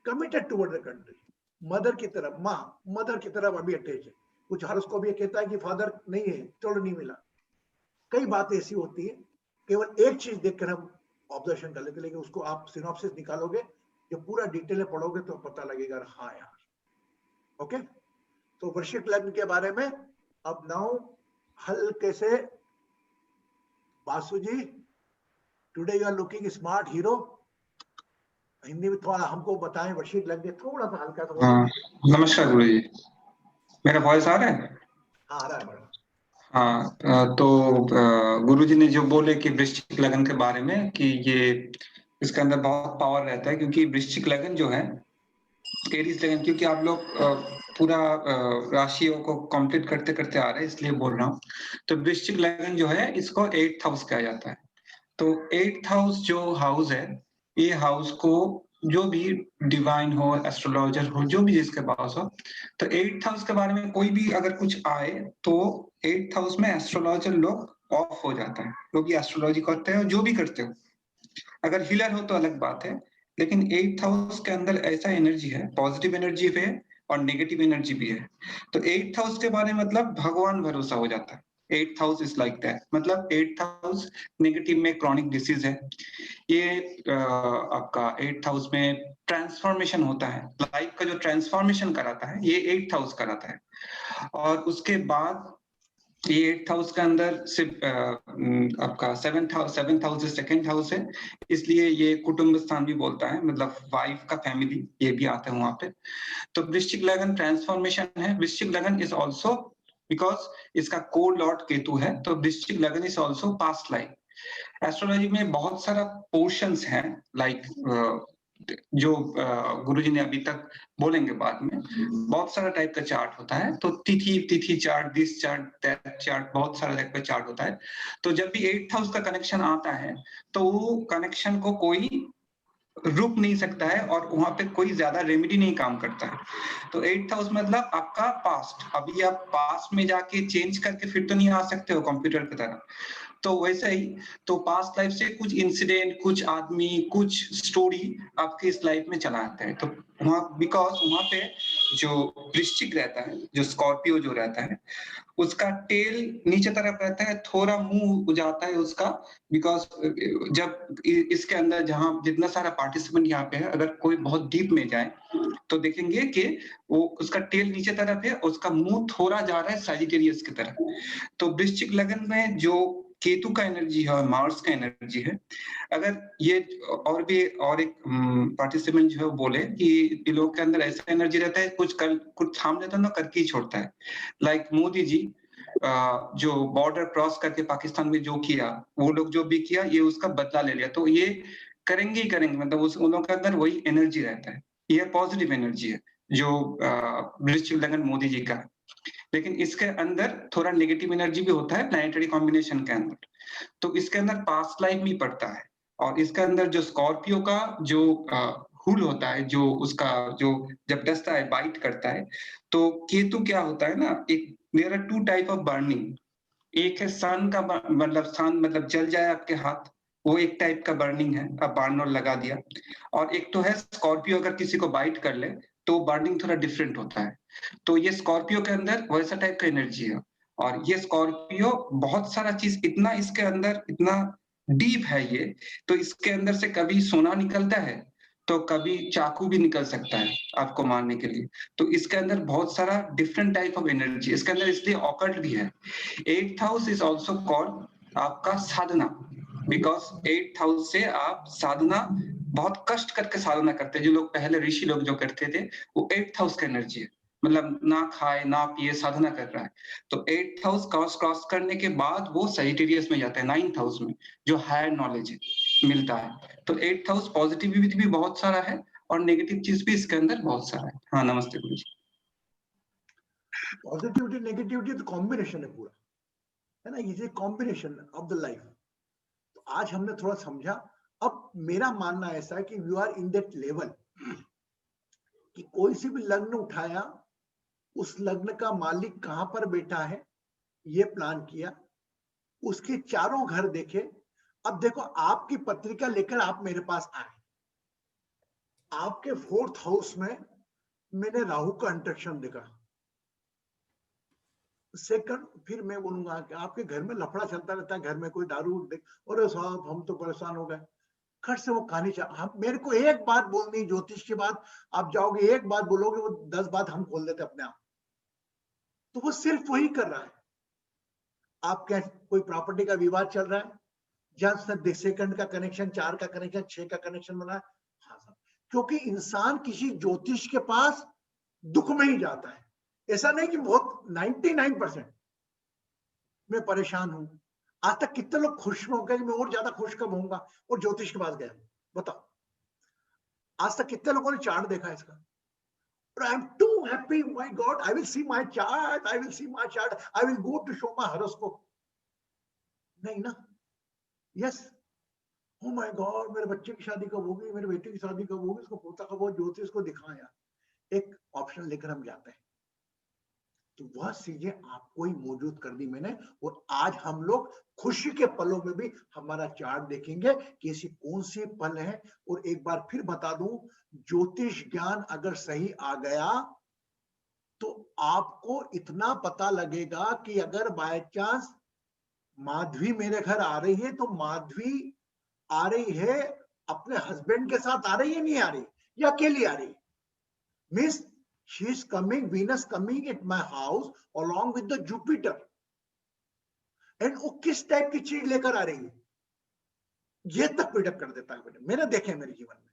committed toward the country, mother की तरफ, माँ मदर की तरफ अभी अटैच है। कुछ हर उसको भी कहता है कि फादर नहीं है, चलो नहीं मिला। कई बातें ऐसी होती है, केवल एक चीज देखकर हम ऑब्जर्वेशन कर लेते, लेकिन उसको आप सिनॉप्सिस निकालोगे, जब पूरा डिटेल में पढ़ोगे तो पता लगेगा, हाँ यार। ओके, तो वृश्चिक लग्न के बारे में अब नाउ हल्के से, Basu ji today you are looking smart hero, Hindi में थोड़ा हमको बताएं, वृश्चिक लग्न थोड़ा सा हल्का सा। हाँ, नमस्कार गुरु जी, मेरा वॉइस आ रहा है? हाँ आ रहा है बड़ा। हाँ, तो गुरु जी ने जो बोले कि वृश्चिक लगन के बारे में कि ये इसके अंदर बहुत पावर रहता है, क्योंकि वृश्चिक लगन जो है, एरीज लगन, क्योंकि आप लोग पूरा राशियों को कंप्लीट करते करते आ रहे हैं, इसलिए बोल रहा हूँ। तो वृश्चिक लगन जो है, इसको 8th हाउस कहा जाता है। तो 8th हाउस जो हाउस है, ये हाउस को जो भी डिवाइन हो, एस्ट्रोलॉजर हो, जो भी जिसके पास हो, तो 8th हाउस के बारे में कोई भी अगर कुछ आए तो 8th हाउस में एस्ट्रोलॉजर लोग ऑफ हो जाता है, लोग एस्ट्रोलॉजी करते हो, जो भी करते हो। अगर हीलर हो तो अलग बात है, लेकिन 8th हाउस के अंदर ऐसा एनर्जी है, पॉजिटिव एनर्जी है और नेगेटिव एनर्जी भी है। तो 8th हाउस के बारे में मतलब भगवान भरोसा हो जाता है। 8th house is like that, मतलब 8th हाउस नेगेटिव में क्रॉनिक डिसीज है। ये आपका 8th हाउस में ट्रांसफॉर्मेशन होता है, लाइफ का जो ट्रांसफॉर्मेशन कराता है ये 8th हाउस कराता है। और उसके बाद ये 8th हाउस के अंदर सिर्फ आपका 7th हाउस सेकंड हाउस है, इसलिए ये कुटुंब स्थान भी बोलता है, मतलब वाइफ का फैमिली ये भी आता है वहां पे। तो वृश्चिक लगन ट्रांसफॉर्मेशन है। वृश्चिक लगन इज ऑल्सो बिकॉज इसका कोर लॉर्ड केतु है, तो वृश्चिक लगन is also past life. Astrology में बहुत सारा पोर्शंस हैं, लाइक जो गुरुजी ने अभी तक बोलेंगे बाद में, बहुत सारा टाइप का चार्ट होता है। तो तिथि chart, this chart, that chart, बहुत सारा टाइप का चार्ट होता है। तो जब भी 8th हाउस का कनेक्शन आता है तो वो कनेक्शन को कोई रुक नहीं सकता है और वहां पे कोई ज्यादा रेमेडी नहीं काम करता है। तो 8th हाउस मतलब आपका पास्ट, अभी आप पास्ट में जाके चेंज करके फिर तो नहीं आ सकते हो कंप्यूटर की तरह। तो वैसे ही तो पास्ट लाइफ से कुछ इंसिडेंट, कुछ आदमी, कुछ स्टोरी आपके इस लाइफ में चला आता है। तो वहां बिकॉज वहां पे जो वृश्चिक रहता है, जो स्कॉर्पियो जो रहता है, उसका टेल नीचे तरफ रहता है, थोड़ा मुंह हो जाता है उसका, बिकॉज जब इसके अंदर जहां जितना सारा पार्टिसिपेंट यहाँ पे है, अगर कोई बहुत डीप में जाए तो देखेंगे कि वो उसका टेल नीचे तरफ है, उसका मुंह थोड़ा जा रहा है सजिटेरियस की तरफ। तो वृश्चिक लगन में जो केतु का एनर्जी है और मार्स का एनर्जी है, अगर ये और भी और एक पार्टिसिपेंट जो है वो बोले कि इन लोगों के अंदर ऐसा एनर्जी रहता है, कुछ थाम लेता है ना, करके ही छोड़ता है। लाइक मोदी जी जो बॉर्डर क्रॉस करके पाकिस्तान में जो किया, वो लोग जो भी किया, ये उसका बदला ले लिया, तो ये करेंगे ही करेंगे, मतलब उन लोगों के अंदर वही एनर्जी रहता है। ये पॉजिटिव एनर्जी है जो वृश्चिक लगन मोदी जी का। लेकिन इसके अंदर थोड़ा नेगेटिव एनर्जी भी होता है प्लैनेटरी कॉम्बिनेशन के अंदर, तो इसके अंदर पास्ट लाइफ भी पड़ता है। और इसके अंदर जो स्कॉर्पियो का जो हुल होता है, जो उसका जो जब डसता है, बाइट करता है, तो केतु क्या होता है ना, एक there are 2 type of burning. एक है सन का मतलब सन मतलब जल जाए आपके हाथ, वो एक टाइप का बर्निंग है, आप बर्नर लगा दिया। और एक तो है स्कॉर्पियो, अगर किसी को बाइट कर ले तो बर्निंग थोड़ा डिफरेंट होता है। तो ये स्कॉर्पियो के अंदर वैसा टाइप का एनर्जी है। और ये स्कॉर्पियो बहुत सारा चीज इतना इसके अंदर इतना डीप है ये, तो इसके अंदर से कभी सोना निकलता है तो कभी चाकू भी निकल सकता है आपको मारने के लिए। तो इसके अंदर बहुत सारा डिफरेंट टाइप ऑफ एनर्जी इसके अंदर, इसलिए ऑकल्ट भी है। 8th house is also called आपका साधना, बिकॉज 8th हाउस से आप साधना बहुत कष्ट करके साधना करते हैं। जो लोग पहले ऋषि लोग जो करते थे, वो 8th हाउस का एनर्जी है, मतलब ना खाए ना पिए साधना कर रहा है। तो 8th हाउस क्रॉस करने के बाद वो सजिटेरियस में जाता है, 9th हाउस में, जो हायर नॉलेज मिलता है। तो 8th हाउस पॉजिटिविटी भी बहुत सारा है और नेगेटिव चीज भी इसके अंदर बहुत सारा है। हाँ, नमस्ते गुरु जी। पॉजिटिविटी नेगेटिविटी तो कॉम्बिनेशन है पूरा, है ना, ये कॉम्बिनेशन ऑफ द लाइफ। तो आज हमने थोड़ा समझा। अब मेरा मानना ऐसा है कि you are in that level कि कोई सी भी लग्न उठाया, उस लग्न का मालिक कहां पर बैठा है ये प्लान किया, उसके चारों घर देखे। अब देखो, आपकी पत्रिका लेकर आप मेरे पास आए, आपके 4th हाउस में मैंने राहु का इंटरेक्शन देखा। सेकंड, फिर मैं बोलूंगा कि आपके घर में लफड़ा चलता रहता है, घर में कोई दारू देख, और साहब हम तो परेशान हो गए। खट से वो कहानी हम मेरे को एक बात बोलनी, ज्योतिष की बात, आप जाओगे एक बात बोलोगे, वो 10 बात हम खोल देते अपने आप। तो वो सिर्फ वही कर रहा है। आपके कोई प्रॉपर्टी का विवाद चल रहा है, जहां सेकंड का कनेक्शन, 4 का कनेक्शन, 6 का कनेक्शन बना है। हाँ साहब, क्योंकि इंसान किसी ज्योतिष के पास दुख में ही जाता है। ऐसा नहीं कि बहुत 99% मैं परेशान हूं। आज तक कितने लोग खुश हो गए कि मैं और ज्यादा खुश कब होऊंगा, और ज्योतिष के पास गया, बताओ। आज तक कितने लोगों ने चार्ट देखा इसका, but I'm too happy, my God, I will see my chart, I will see my chart, I will go to show my horoscope. नहीं ना, yes, oh my God, मेरे बच्चे की शादी कब होगी, मेरे बेटे की शादी कब होगी, उसको पोता कब होगा, ज्योतिष को दिखा यार। एक ऑप्शन लेकर हम जाते हैं, तो वह चीजें आपको ही मौजूद कर दी मैंने। और आज हम लोग खुशी के पलों में भी हमारा चार्ट देखेंगे कि ऐसी कौन सी पल है। और एक बार फिर बता दूं, ज्योतिष ज्ञान अगर सही आ गया तो आपको इतना पता लगेगा कि अगर बाय चांस माधवी मेरे घर आ रही है तो माधवी आ रही है अपने हस्बैंड के साथ आ रही है, नहीं आ रही, या अकेली आ रही है? Means she is coming, Venus coming at my house along with the Jupiter. And वो किस टाइप की चीज लेकर आ रही है, ये तक प्रिडिक्ट कर देता है मैंने देखे मेरे जीवन में।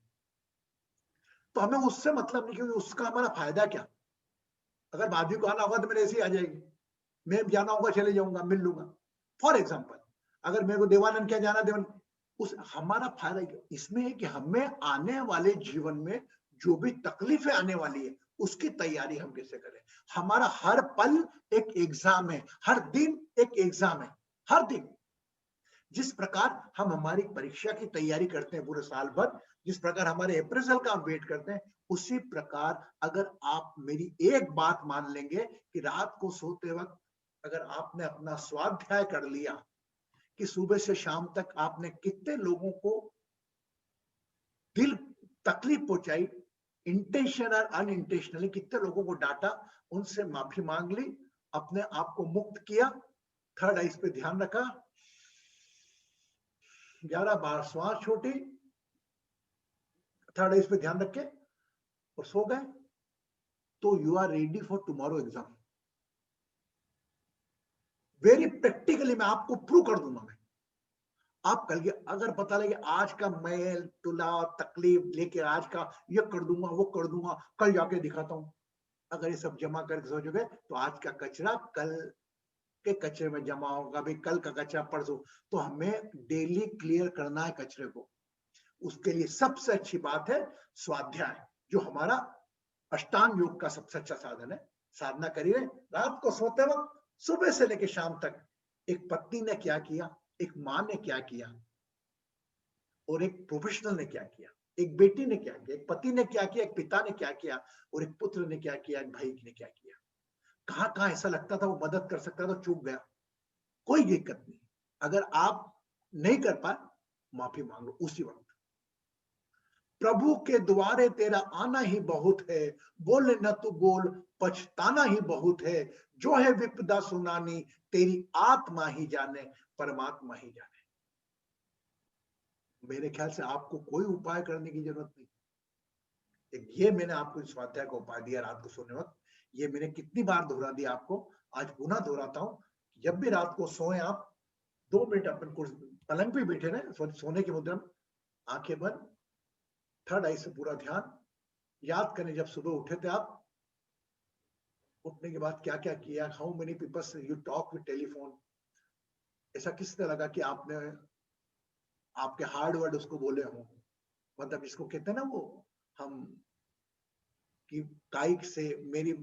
तो हमें उससे मतलब नहीं, क्योंकि उसका हमारा फायदा क्या? अगर माधवी को आना होगा तो मेरे ऐसे ही आ जाएगी, मैं जाना होगा चले जाऊंगा, मिल लूंगा। फॉर एग्जाम्पल, अगर मेरे को देवानंद क्या जाना, देवानंद, उस हमारा फायदा इसमें है कि हमें आने वाले जीवन में जो भी तकलीफें आने वाली है उसकी तैयारी हम कैसे करें। हमारा हर पल एक एग्जाम है, हर दिन एक एग्जाम है, हर दिन। जिस प्रकार हम हमारी परीक्षा की तैयारी करते हैं पूरे साल भर, जिस प्रकार हमारे अप्रेजल का हम वेट करते हैं, उसी प्रकार अगर आप मेरी एक बात मान लेंगे कि रात को सोते वक्त अगर आपने अपना स्वाध्याय कर लिया कि सुबह से शाम तक आपने कितने लोगों को दिल तकलीफ पहुंचाई, इंटेंशन और अनइंटेंशनली कितने लोगों को डांटा, उनसे माफी मांग ली, अपने आप को मुक्त किया, थर्ड आइज पे ध्यान रखा, 11 बार श्वास छोटी, थर्ड आइज पे ध्यान रख के और सो गए, तो you are ready for tomorrow exam. Very practically मैं आपको प्रूव कर दूंगा। मैं आप कल के अगर पता लगे आज का मैल तुला तकलीफ लेके आज का ये कर दूंगा वो कर दूंगा, कल जाके दिखाता हूं, अगर ये सब जमा करके सोचोगे तो आज का कचरा कल के कचरे में जमा होगा, भाई कल का कचरा परसों। तो हमें डेली क्लियर करना है कचरे को। उसके लिए सबसे अच्छी बात है स्वाध्याय, जो हमारा अष्टांग योग का सबसे अच्छा साधन है। साधना करिए रात को सोते वक्त, सुबह से लेकर शाम तक एक पत्नी ने क्या किया, एक माँ ने क्या किया, और एक प्रोफेशनल ने क्या किया, एक बेटी ने क्या किया, एक पति ने क्या किया, एक पिता ने क्या किया, और एक पुत्र ने क्या किया, एक भाई ने क्या किया। कहां कहां ऐसा लगता था वो मदद कर सकता था, चूक गया, कोई दिक्कत नहीं। अगर आप नहीं कर पाए माफी मांगो उसी वक्त। प्रभु के द्वारे तेरा आना ही बहुत है, बोले न तू बोल पछताना ही बहुत है, जो है विपदा सुनानी तेरी आत्मा ही जाने, परमात्मा ही जाने। मेरे ख्याल से आपको कोई उपाय करने की जरूरत नहीं। ये मैंने आपको स्वाध्याय का उपाय दिया रात को सोने वक्त, ये मैंने कितनी बार दोहरा दिया आपको, आज पुनः दोहराता हूं। जब भी रात को सोए आप 2 मिनट अपन पलंग पे बैठे रहे सोने की मुद्रा में, आंखें बंद, थर्ड आई से पूरा ध्यान, याद करें जब सुबह उठे थे आप, उठने के बाद क्या क्या किया, how many peoples you talk with telephone, ऐसा किसने लगा कि आपने आपके हार्ड वर्ड उसको बोले हो, मतलब इसको कहते हैं ना वो हम कि कायिक से, मेरी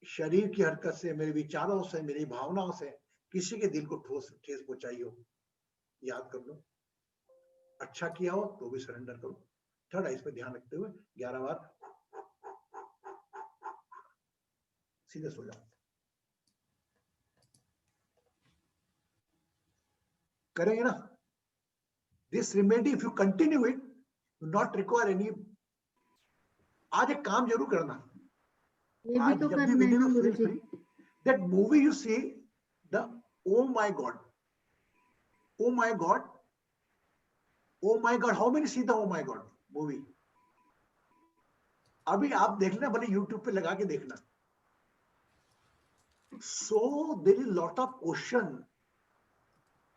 शरीर की हरकत से, मेरे विचारों से, मेरी भावनाओं से किसी के दिल को ठेस पहुंचाई हो, याद कर लो। अच्छा किया हो तो भी सरेंडर करो। थर्ड आई पे ध्यान रखते हुए 11 बार सीधे सो जाओ। करेंगे ना this remedy, if you continue it you not require any. आज एक काम जरूर करना, ये भी आज तो जब भी करना है ना will feel guruji. Free, that movie you see, the oh my god, oh my god, oh my god, how many see the oh my god movie? अभी आप देखना, भले यूट्यूब पे लगा के देखना। So there is a lot of question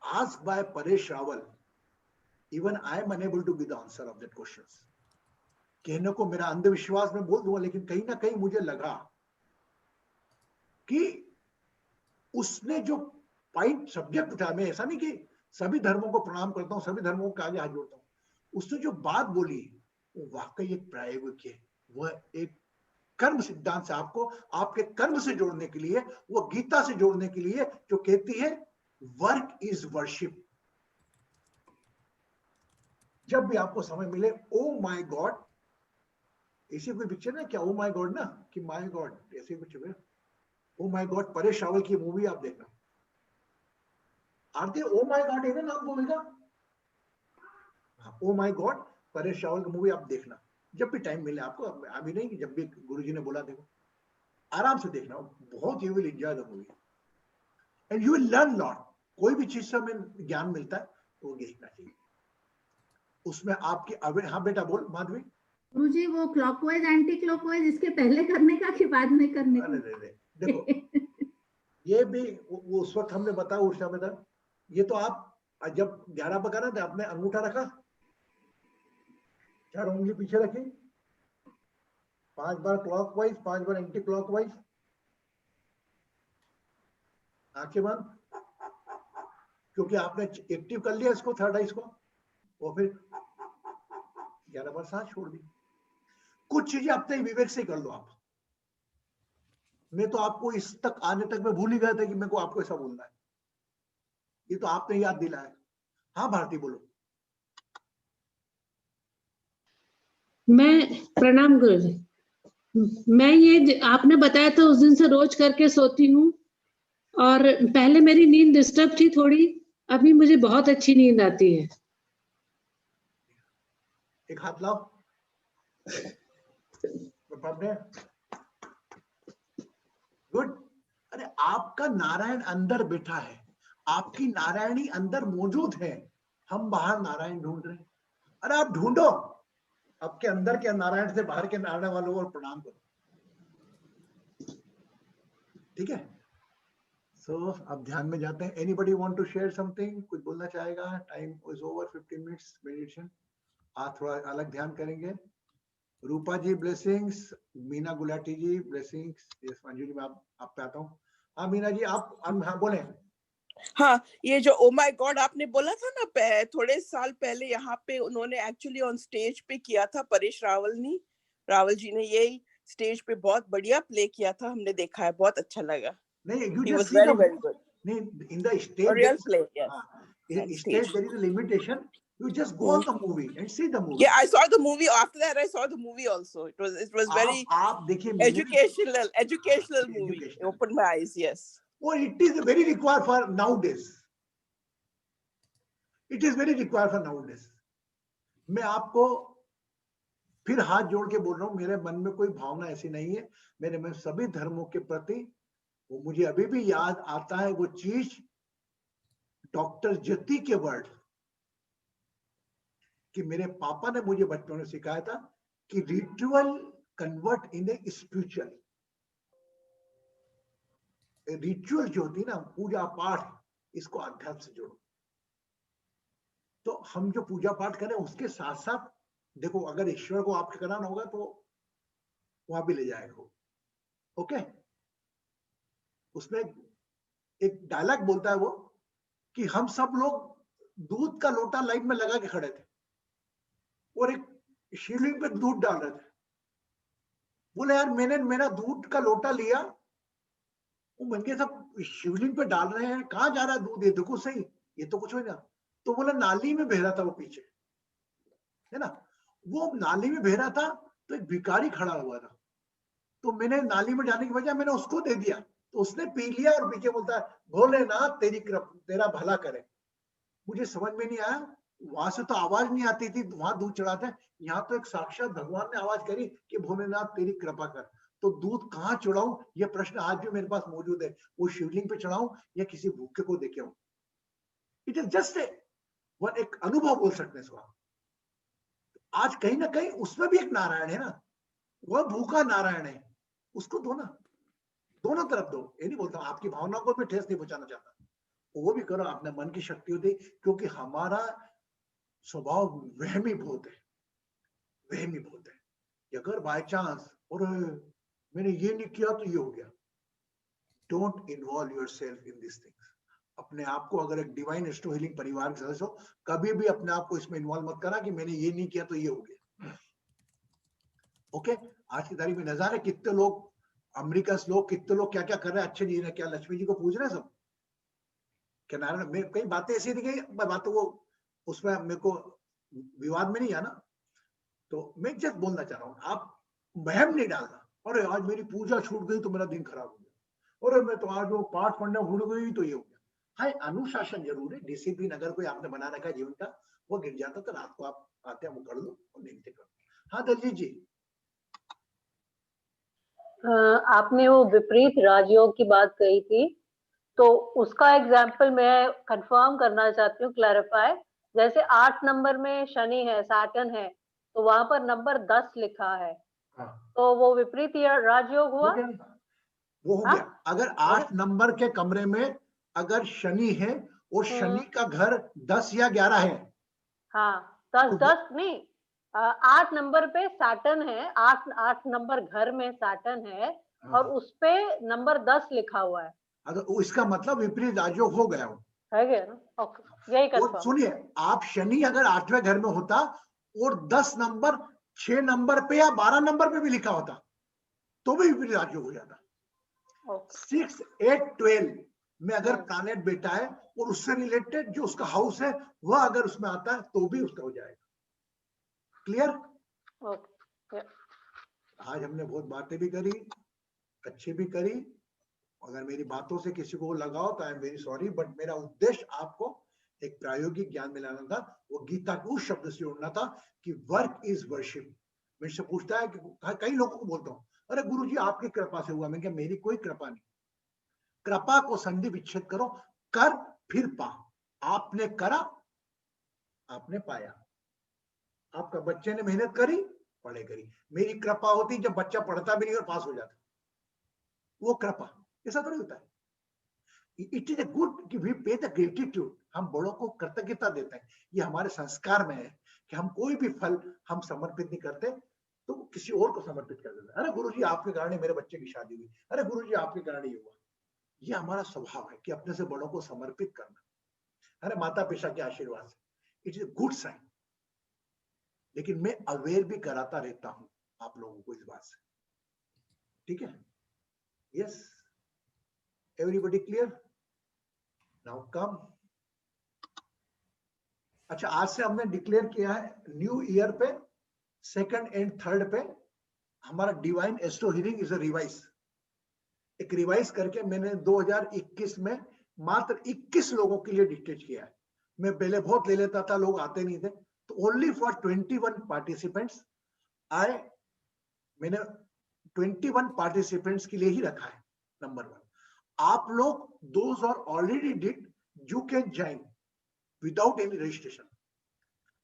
asked by Paresh Rawal. Even I am unable to give the answer of that questions. कहने को मेरा अंधविश्वास में बोल दूंगा, लेकिन कहीं ना कहीं मुझे लगा कि उसने जो पॉइंट सब्जेक्ट उठाया, मैं ऐसा नहीं कि सभी धर्मों को प्रणाम करता हूँ, सभी धर्मों के आगे हाथ जोड़ता हूँ, उसने जो बात बोली वो वाकई एक प्रायोगिक है। वह एक कर्म सिद्धांत से आपको आपके कर्म से जोड़ने के लिए, वो गीता से जोड़ने के लिए, जो कहती है वर्क इज वर्शिप। जब भी आपको समय मिले, ओ माय गॉड, ऐसी कोई पिक्चर है क्या, ओ माय गॉड ना, कि माय गॉड, ऐसे कुछ है, ओ माय गॉड, परेश रावल की मूवी आप देखना। आरती ओ माय गॉड है ना नाम बोलेगा, ओ माय गॉड परेश रावल की मूवी आप देखना, जब भी टाइम मिले आपको, अभी नहीं कि जब भी गुरुजी ने बोला देखो, आराम से देखना, बहुत you will enjoy the movie and you will learn lot. कोई भी चीज से हमें ज्ञान मिलता है तो वो देखना चाहिए, उसमें आपकी हाँ बेटा बोल माधवी। गुरुजी वो क्लॉकवाइज एंटी क्लॉकवाइज इसके पहले करने का कि बाद में करने का? अरे देखो ये भी वो उस वक्त हमने बताया ऊर्जा में था, ये तो आप जब 11 पर कर रहे थे आपने अंगूठा रखा, 4 उंगली पीछे रखी, 5 बार क्लॉकवाइज, 5 बार एंटी क्लॉकवाइज, आंखें बंद, क्योंकि आपने एक्टिव कर लिया इसको, थर्ड आइज को, और फिर 11 बार सांस छोड़ दी। कुछ चीजें अपने विवेक से कर लो आप। मैं तो आपको इस तक आने तक मैं भूल ही गया था कि मेरे को आपको ऐसा बोलना है, ये तो आपने याद दिलाया। हाँ भारती बोलो। मैं प्रणाम गुरुजी। मैं ये आपने बताया था उस दिन से रोज करके सोती हूँ, और पहले मेरी नींद डिस्टर्ब थी थोड़ी, अभी मुझे बहुत अच्छी नींद आती है। एक हाथ लाओ। गुड। अरे आपका नारायण अंदर बैठा है, आपकी नारायणी अंदर मौजूद है, हम बाहर नारायण ढूंढ रहे हैं। अरे आप ढूंढो, आपके अंदर के नारायण से बाहर के नारायण वालों को प्रणाम करो, ठीक है। सो अब ध्यान में जाते हैं। Anybody want to share something, कुछ बोलना चाहेगा? Time is over, 15 minutes meditation. आज थोड़ा अलग ध्यान करेंगे। Rupa ji blessings, Meena Gulati ji blessings, yes Manju ji मैं आप पे आता हूँ। हाँ मीना जी आप हाँ बोले। हाँ, ये जो ओ माय गॉड आपने बोला था ना, थोड़े साल पहले यहाँ पे उन्होंने एक्चुअली ऑन स्टेज पे किया था, परेश रावल जी ने यही स्टेज पे बहुत बढ़िया प्ले किया था, हमने देखा है, बहुत अच्छा लगा। नहीं, you He just was see very the very good. नहीं in the stage A real there is, play, yes. in On stage stage. there is a limitation. You just go on the movie and see the movie. Yeah, I saw the movie. After that, I saw the movie also. It was very आप देखिए educational movie. It opened my eyes. Yes. और it is very required for nowadays. It is very required for nowadays. मैं आपको फिर हाथ जोड़ के बोल रहा हूँ, मेरे मन में कोई भावना ऐसी नहीं है, मेरे में सभी धर्मों के प्रति, वो मुझे अभी भी याद आता है वो चीज, डॉक्टर जति के वर्ड, कि मेरे पापा ने मुझे बचपन में सिखाया था कि ritual convert in a spiritual. Ritual जो होती है ना, पूजा पाठ, इसको अध्यात्म से जोड़ो। तो हम जो पूजा पाठ करें उसके साथ साथ देखो, अगर ईश्वर को आपके कराना होगा तो वहां भी ले जाएगा। ओके, उसमें एक डायलॉग बोलता है वो, कि हम सब लोग दूध का लोटा लाइन में लगा के खड़े थे और एक शिवलिंग पे दूध डाल रहे थे। बोले यार मैंने मेरा दूध का लोटा लिया, वो मन के सब शिवलिंग पे डाल रहे हैं, कहाँ जा रहा है दूध, ये देखो सही, ये तो कुछ हो ना। तो बोला नाली में बह रहा था वो पीछे, है ना, वो नाली में बह रहा था, तो एक भिखारी खड़ा हुआ था, तो मैंने नाली में जाने की वजह मैंने उसको दे दिया, तो उसने पी लिया और पीछे बोलता है भोलेनाथ तेरा भला करे। मुझे समझ में नहीं आया, वहां से तो आवाज नहीं आती थी, वहां दूध चढ़ाते हैं, यहाँ तो एक साक्षात भगवान ने आवाज करी कि भोलेनाथ तेरी कृपा कर। तो दूध कहाँ चढ़ाऊं, ये प्रश्न आज भी मेरे पास मौजूद है, वो शिवलिंग पे चढ़ाऊं या किसी भूखे को देके आऊं। इट इज जस्ट एक अनुभव बोल सकते हैं इसको। आज कहीं ना कहीं उसमें भी एक नारायण है ना, वह भूखा नारायण है, उसको दो ना, दोनों तरफ दो। ये नहीं बोलता आपकी भावनाओं को भी ठेस नहीं पहुंचाना चाहता, वो भी करो, अपने मन की शक्ति होती, क्योंकि हमारा स्वभाव वहमी बहुत है, वहमी बहुत है। अगर बाय चांस और मैंने ये नहीं किया तो ये हो गया, don't involve yourself in this things. अपने आप को, अगर एक डिवाइन एस्ट्रो हीलिंग परिवार के सदस्य हो, कभी भी अपने आप को इसमें इन्वॉल्व मत करा कि मैंने ये नहीं किया तो ये हो गया। ओके, आज की तारीख में नजारे कितने लोग, अमेरिका से लोग कितने लोग क्या क्या कर रहे हैं, अच्छे जी रहे, क्या लक्ष्मी जी को पूज रहे हैं सब, क्या नारायण में कई बातें ऐसी थी कि मैं बातों को उसमें मेरे को विवाद में नहीं आना, तो मैं जस्ट बोलना चाह रहा हूँ, आप वहम नहीं डालना, अरे आज मेरी पूजा छूट गई तो मेरा दिन खराब हो गया, अरे मैं तो आज वो पाठ पढ़ना भूल गई तो ये हो गया। हाँ, अनुशासन जरूर है, डिसिप्लिन अगर कोई आपने बना रखा है जीवन का, वो गिर जाता तो रात को आप आते हैं वो कर लो और नहीं कर। हाँ दलजीत जी, आपने वो विपरीत राजयोग की बात कही थी, तो उसका एग्जाम्पल मैं कंफर्म करना चाहती हूँ, क्लैरिफाई। जैसे 8 नंबर में शनि है, सैटर्न है, तो वहां पर नंबर 10 लिखा है, हाँ, तो वो विपरीत राजयोग हुआ। वो हो गया। अगर 8 नंबर के कमरे में अगर शनि है और शनि का घर 10 या 11 है, हाँ, 10 नहीं, 8 नंबर पे सैटर्न है, 8 नंबर घर में सैटर्न है, और उस पे नंबर 10 लिखा हुआ है। तो इसका मतलब विपरीत राजयोग हो गया वो, है गया ना? ओके, यही और कंफर्म। सुनिए, आप शनि अगर 8वें घर में होता और 10 नंबर 6 नंबर पे या 12 नंबर पे भी लिखा होता तो भी विपरीत राजयोग हो जाता। 6, 8, 12 में अगर प्लैनेट बैठा है और उससे रिलेटेड जो उसका हाउस है वह अगर उसमें आता है तो भी उसका हो जाएगा। क्लियर? ओके। आज हमने बहुत बातें भी करी, अच्छी भी करी। अगर मेरी बातों से किसी को लगाओ तो I am very sorry, but मेरा उद्देश्य आपको एक प्रायोगिक ज्ञान मिलाना था। वो गीता के उस शब्द से जोड़ना था कि वर्क इज वर्शिप। मुझसे पूछता है कि कई लोगों को बोलता हूँ, अरे गुरुजी आपकी कृपा से हुआ। मैं क्या, मेरी कोई कृपा नहीं। कृपा को संधि विच्छेद करो, कर फिर पा। आपने करा, आपने पाया। आपका बच्चे ने मेहनत करी, पढ़े करी। मेरी कृपा होती जब बच्चा पढ़ता भी नहीं और पास हो जाता, वो कृपा। ऐसा थोड़ी होता है। इट इज ए गुड कि वी पे द ग्रेटिट्यूड। हम बड़ों को कृतज्ञता देते हैं, ये हमारे संस्कार में है कि हम कोई भी फल हम समर्पित नहीं करते तो किसी और को समर्पित कर देते हैं। अरे गुरुजी आपके कारण मेरे बच्चे की शादी हुई, अरे गुरुजी आपके कारण ये हुआ। ये हमारा स्वभाव है कि अपने से बड़ों को समर्पित करना। अरे माता पिता के आशीर्वाद से, it is a good sign. लेकिन मैं अवेयर भी कराता रहता हूं आप लोगों को इस बात से, ठीक है? Yes, everybody clear? Now come. अच्छा, आज से हमने डिक्लेयर किया है न्यू ईयर पे 2nd and 3rd पे हमारा divine astro healing is a revise. एक रिवाइज करके मैंने 2021 में मात्र 21 लोगों के लिए डिक्टेट किया है। मैं पहले बहुत ले लेता था, लोग आते नहीं थे, तो ओनली फॉर 21 पार्टिसिपेंट्स मैंने 21 पार्टिसिपेंट्स के लिए ही रखा है। नंबर 1, आप लोग those are already did, you can join without any registration.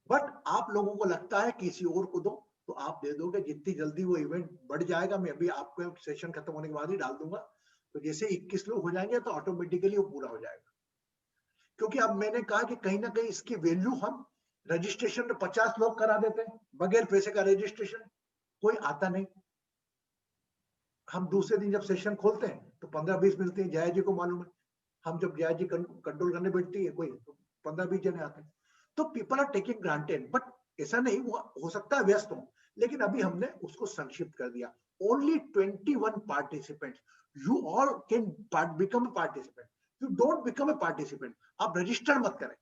But आप लोगों को लगता है किसी और को दो तो आप दे दोगे। जितनी जल्दी वो इवेंट बढ़ जाएगा, मैं अभी आपको सेशन खत्म होने के बाद ही डाल दूंगा। तो जैसे 21 लोग हो जाएंगे तो ऑटोमेटिकली वो पूरा हो जाएगा। क्योंकि अब मैंने कहा कि कहीं ना कहीं इसकी वैल्यू हम रजिस्ट्रेशन में 50 लोग करा देते हैं बगैर पैसे का रजिस्ट्रेशन, कोई आता नहीं। हम दूसरे दिन जब सेशन खोलते हैं तो 15-20 मिलते हैं, जया जी को मालूम है। हम जब जया जी कंट्रोल करने बैठती है कोई, तो 15-20 जने आते हैं। तो people are taking granted, but ऐसा नहीं, वो हो सकता है व्यस्त हो, लेकिन अभी हमने उसको संक्षिप्त कर दिया। Only 21 participants, you all can become a participant. You don't become a participant, आप रजिस्टर मत करें।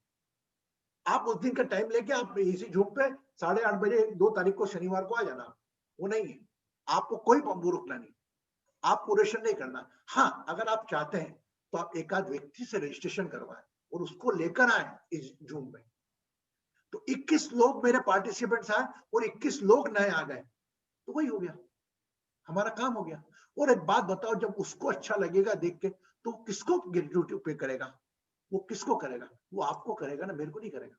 आप उस दिन का टाइम लेके आप इसी झूम पे 8:30 बजे 2 तारीख को शनिवार को आ जाना। वो नहीं है, आपको कोई वो रुकना नहीं, आपको रजिस्टर नहीं करना। हाँ, अगर आप चाहते हैं तो आप एक आध व्यक्ति से रजिस्ट्रेशन करवाएं और उसको लेकर आए इस जूम में। तो 21 लोग मेरे पार्टिसिपेंट्स आए और 21 लोग नए आ गए, तो वही हो गया, हमारा काम हो गया। और एक बात बताओ, जब उसको अच्छा लगेगा देख के तो किसको ग्रेटिट्यूड पे करेगा? वो किसको करेगा? वो आपको करेगा ना, मेरे को नहीं करेगा।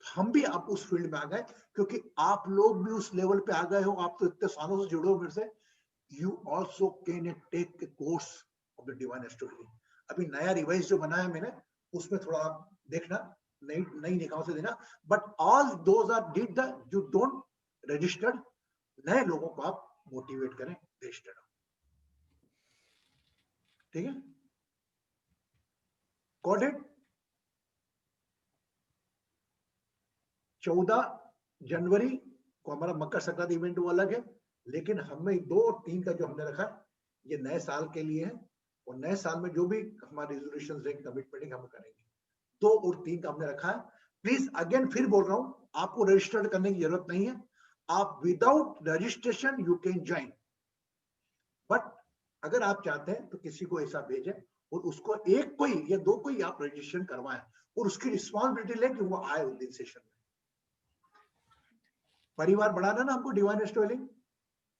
हम भी आप उस फील्ड में आ गए क्योंकि आप लोग भी उस लेवल पे आ गए हो। आप तो इतने सालों से जुड़े हो मेरे से। You also can take a course of the divine astro healing. अभी नया रिवाइज जो बनाया मैंने, उसमें थोड़ा आप देखना, नई निगाहों से देना। But all those are did the, you don't registered, नए लोगों को आप मोटिवेट करें, रजिस्टर्ड। ठीक है? Got it? 14 जनवरी को हमारा मकर संक्रांति इवेंट वो अलग है, लेकिन हमें 2 और 3 का जो हमने रखा ये नए साल के लिए है। और नए साल में जो भी हमारे रेजोल्यूशन रहेंगे, कमिटमेंट हम करेंगे। 2 और 3 का हमने रखा है। प्लीज अगेन फिर बोल रहा हूं, आपको रजिस्टर्ड करने की जरूरत नहीं है। आप without registration you can join. But अगर आप चाहते हैं तो किसी को ऐसा भेजें और उसको एक कोई या 2 कोई आप रजिस्ट्रेशन करवाएं और उसकी रिस्पॉन्सिबिलिटी लें कि वो आए उस दिन सेशन में। परिवार बढ़ाना ना हमको डिवाइन एस्ट्रो हीलिंग।